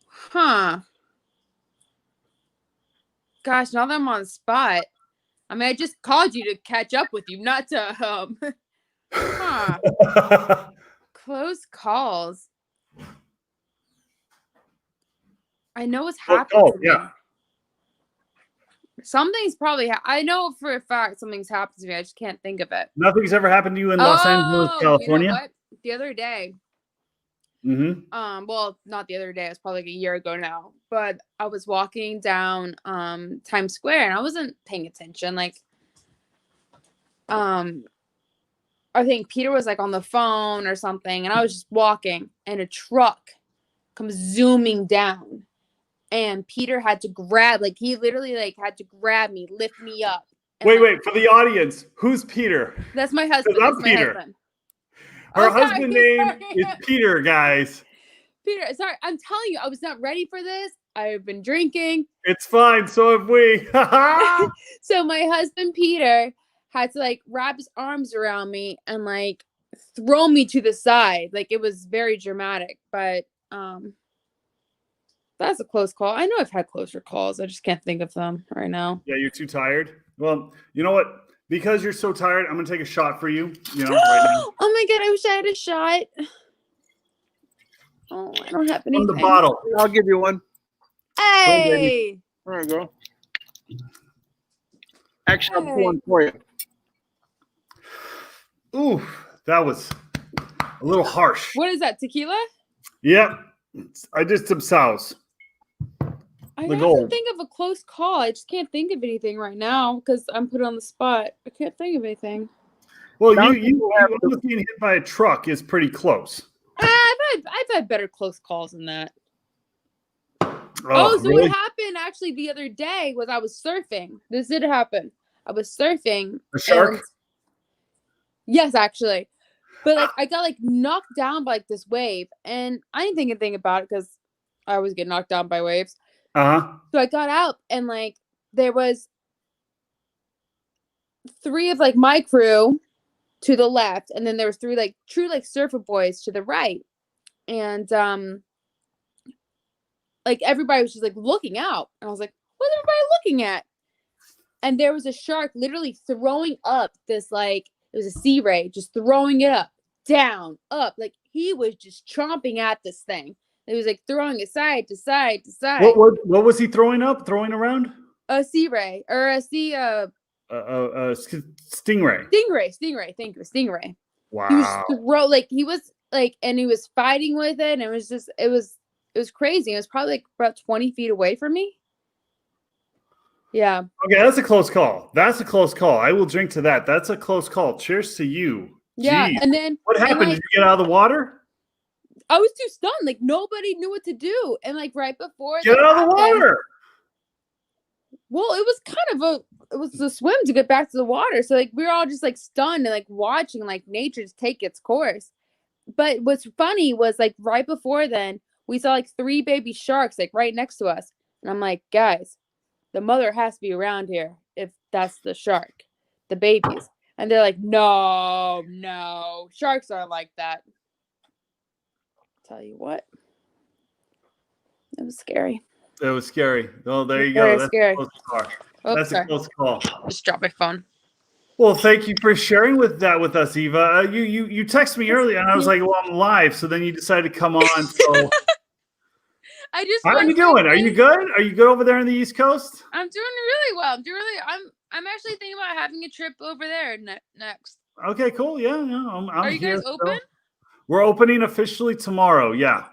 E: Huh. Gosh, now that I'm on the spot. I mean, I just called you to catch up with you, not to huh. Close calls. I know what's happened.
B: Oh,
E: to me.
B: yeah.
E: Something's probably. I know for a fact something's happened to me. I just can't think of it.
B: Nothing's ever happened to you in Los Angeles, California?
E: You know what? The other day.
B: Mm-hmm.
E: Well, not the other day. It was probably like a year ago now. But I was walking down Times Square and I wasn't paying attention. Like, I think Peter was like on the phone or something, and I was just walking, and a truck comes zooming down, and Peter had to grab, like he literally like had to grab me, lift me up.
B: Wait, for the audience, who's Peter?
E: That's my husband.
B: I'm
E: That's
B: Peter.
E: my husband.
B: Her
E: Oh, sorry,
B: husband name
E: sorry.
B: is Peter, guys.
E: Peter, sorry, I'm telling you, I was not ready for this. I've been drinking.
B: It's fine. So have we.
E: So my husband Peter had to like wrap his arms around me and like throw me to the side. Like it was very dramatic, but that's a close call. I know I've had closer calls. I just can't think of them right now.
B: Yeah, you're too tired. Well, you know what? Because you're so tired, I'm gonna take a shot for you. You know, right now.
E: Oh my god, I wish I had a shot. Oh, I don't have anything.
B: From the bottle.
C: I'll give you one.
E: Hey.
C: There you go. Actually, I'll pour one for you.
B: Ooh, that was a little harsh.
E: What is that? Tequila?
B: Yep. I did some sows.
E: I
B: The
E: have
B: gold.
E: to think of a close call. I just can't think of anything right now because I'm put on the spot. I can't think of anything.
B: Well,
C: Sounds
B: you almost being hit by a truck is pretty close.
E: I've had better close calls than that. So
B: really?
E: what happened actually the other day was I was surfing. This did happen. I was surfing.
B: A shark?
E: and- Yes, actually. But like I got like knocked down by like this wave, and I didn't think anything about it because I always get knocked down by waves.
B: Uh-huh.
E: So I got out and like there was 3 of like my crew to the left, and then there was 3 like true like surfer boys to the right. And like everybody was just like looking out. And I was like, what's everybody looking at? And there was a shark literally throwing up this like it was a sea ray, just throwing it up, down, up. Like he was just chomping at this thing. It was like throwing it side to side to side.
B: What was he throwing up, throwing around?
E: A sea ray or a sea
B: Stingray.
E: Stingray. Thank you, stingray.
B: Wow.
E: He was and he was fighting with it, and it was just it was crazy. It was probably like about 20 feet away from me. Yeah.
B: Okay, that's a close call. I will drink to that. That's a close call. Cheers to you.
E: Yeah.
B: Jeez.
E: And then
B: What happened? Did you get out of the water?
E: I was too stunned. Like nobody knew what to do. And like right before
B: Get
E: that
B: out of the
E: happened-
B: water.
E: Well, it was kind of it was a swim to get back to the water. So like we were all just like stunned and like watching like nature just take its course. But what's funny was like right before then we saw like 3 baby sharks like right next to us. And I'm like, guys, the mother has to be around here if that's the shark, the babies. And they're like, no, sharks aren't like that. Tell you what, it was scary.
B: It was scary. Oh, there you
E: Very
B: go.
E: scary.
B: A close call.
E: Oh,
B: That's
E: sorry.
B: a close call.
E: Just dropped my phone.
B: Well, thank you for sharing with us, Eva. You texted me earlier, and I was like, "Well, I'm live." So then you decided to come on. So
E: I just.
B: how are you doing? Are you good? Are you good over there on the East Coast?
E: I'm doing really well. I'm actually thinking about having a trip over there next.
B: Okay, cool. Yeah, I'm
E: Are you
B: here
E: guys open?
B: still. We're opening officially tomorrow. Yeah.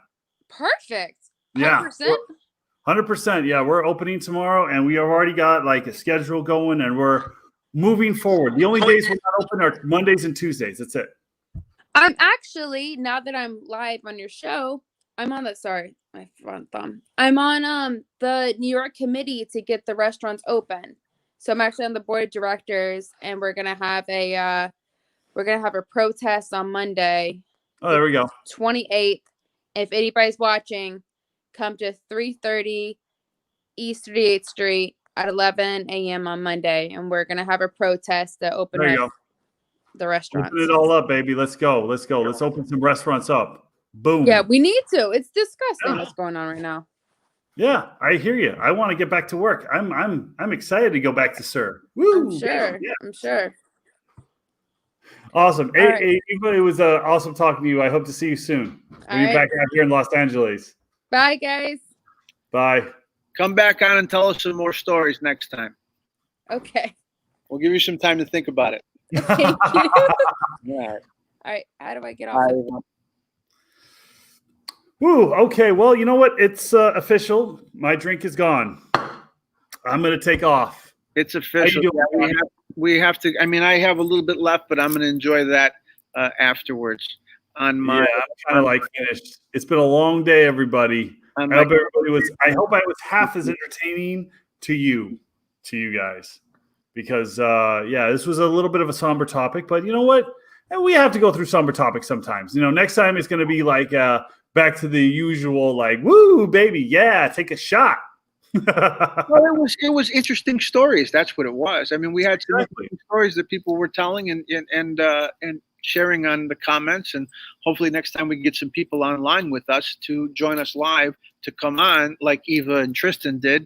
E: Perfect. 100%?
B: Yeah. 100%. Yeah, we're opening tomorrow, and we have already got like a schedule going, and we're moving forward. The only days we're not open are Mondays and Tuesdays. That's it.
E: I'm actually, now that I'm live on your show, I'm on my front thumb. I'm on the New York committee to get the restaurants open. So I'm actually on the board of directors, and we're gonna have a protest on Monday.
B: Oh, there we go.
E: 28th. If anybody's watching, come to 330 East 38th Street at 11 a.m. on Monday, and we're gonna have a protest to open
B: There you
E: up the restaurants.
B: Open it all up, baby. Let's go. Let's open some restaurants up. Boom.
E: Yeah, we need to. It's disgusting
B: Yeah.
E: what's going on right now.
B: Yeah, I hear you. I want to get back to work. I'm excited to go back to Sir. Woo!
E: I'm sure.
B: Yeah.
E: I'm sure.
B: Awesome.
E: All right.
B: Hey, Eva, it was awesome talking to you. I hope to see you soon.
E: All
B: We'll be
E: right.
B: back out here in Los Angeles.
E: Bye, guys.
B: Bye.
C: Come back on and tell us some more stories next time.
E: Okay.
C: We'll give you some time to think about it.
E: Thank you.
C: Yeah.
E: All right. How do I get off?
B: Woo. Okay. Well, you know what? It's official. My drink is gone. I'm going to take off.
C: It's official.
B: doing,
C: Yeah, we have to. I mean, I have a little bit left, but I'm going to enjoy that afterwards. On my,
B: I'm kind of like finished. It's been a long day, everybody. I hope everybody was. I hope I was half as entertaining to you guys, because this was a little bit of a somber topic. But you know what? We have to go through somber topics sometimes. You know, next time it's going to be like back to the usual, like, woo, baby, yeah, take a shot.
C: Well, it was interesting stories. That's what it was. I mean, we had some interesting stories that people were telling and sharing on the comments, and hopefully next time we can get some people online with us to join us live, to come on like Eva and Tristan did,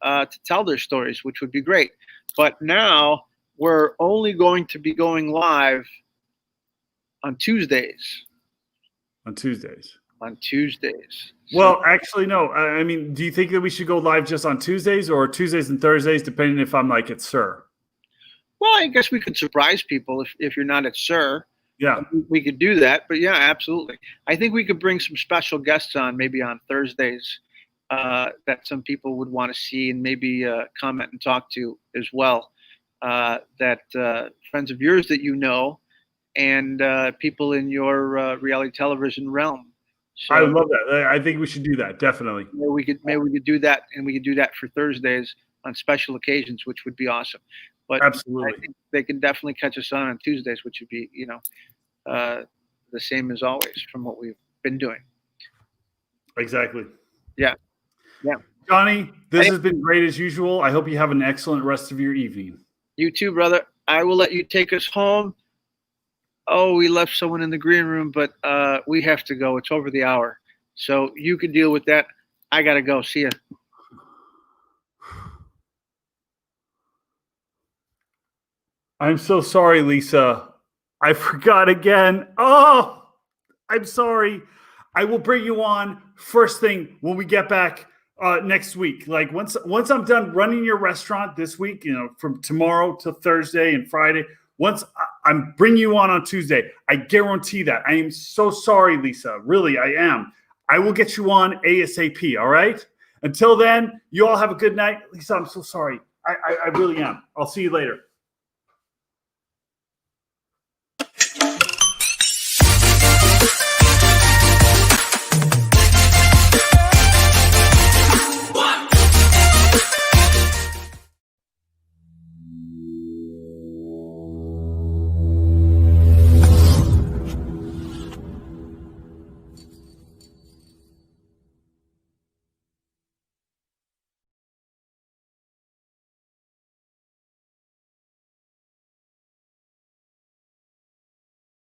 C: to tell their stories, which would be great. But now we're only going to be going live on Tuesdays.
B: On Tuesdays. Well, actually, no. I mean, do you think that we should go live just on Tuesdays or Tuesdays and Thursdays, depending if I'm like at Sir?
C: Well, I guess we could surprise people if you're not at Sir.
B: Yeah.
C: We could do that. But yeah, absolutely. I think we could bring some special guests on, maybe on Thursdays, that some people would want to see and maybe comment and talk to as well. That friends of yours that you know, and people in your reality television realm. So
B: I love that. I think we should do that. Definitely.
C: maybe we could do that, and we could do that for Thursdays on special occasions, which would be awesome. But
B: absolutely,
C: I think they can definitely catch us on Tuesdays, which would be, the same as always from what we've been doing.
B: Exactly.
C: Yeah.
B: Johnny, this has been great as usual. I hope you have an excellent rest of your evening.
C: You too, brother. I will let you take us home. Oh, we left someone in the green room, but we have to go. It's over the hour. So you can deal with that. I got to go. See ya.
B: I'm so sorry, Lisa. I forgot again. Oh, I'm sorry. I will bring you on first thing when we get back next week. Like once I'm done running your restaurant this week, from tomorrow to Thursday and Friday, once I'm bringing you on Tuesday, I guarantee that. I am so sorry, Lisa. Really, I am. I will get you on ASAP, all right? Until then, you all have a good night. Lisa, I'm so sorry. I really am. I'll see you later.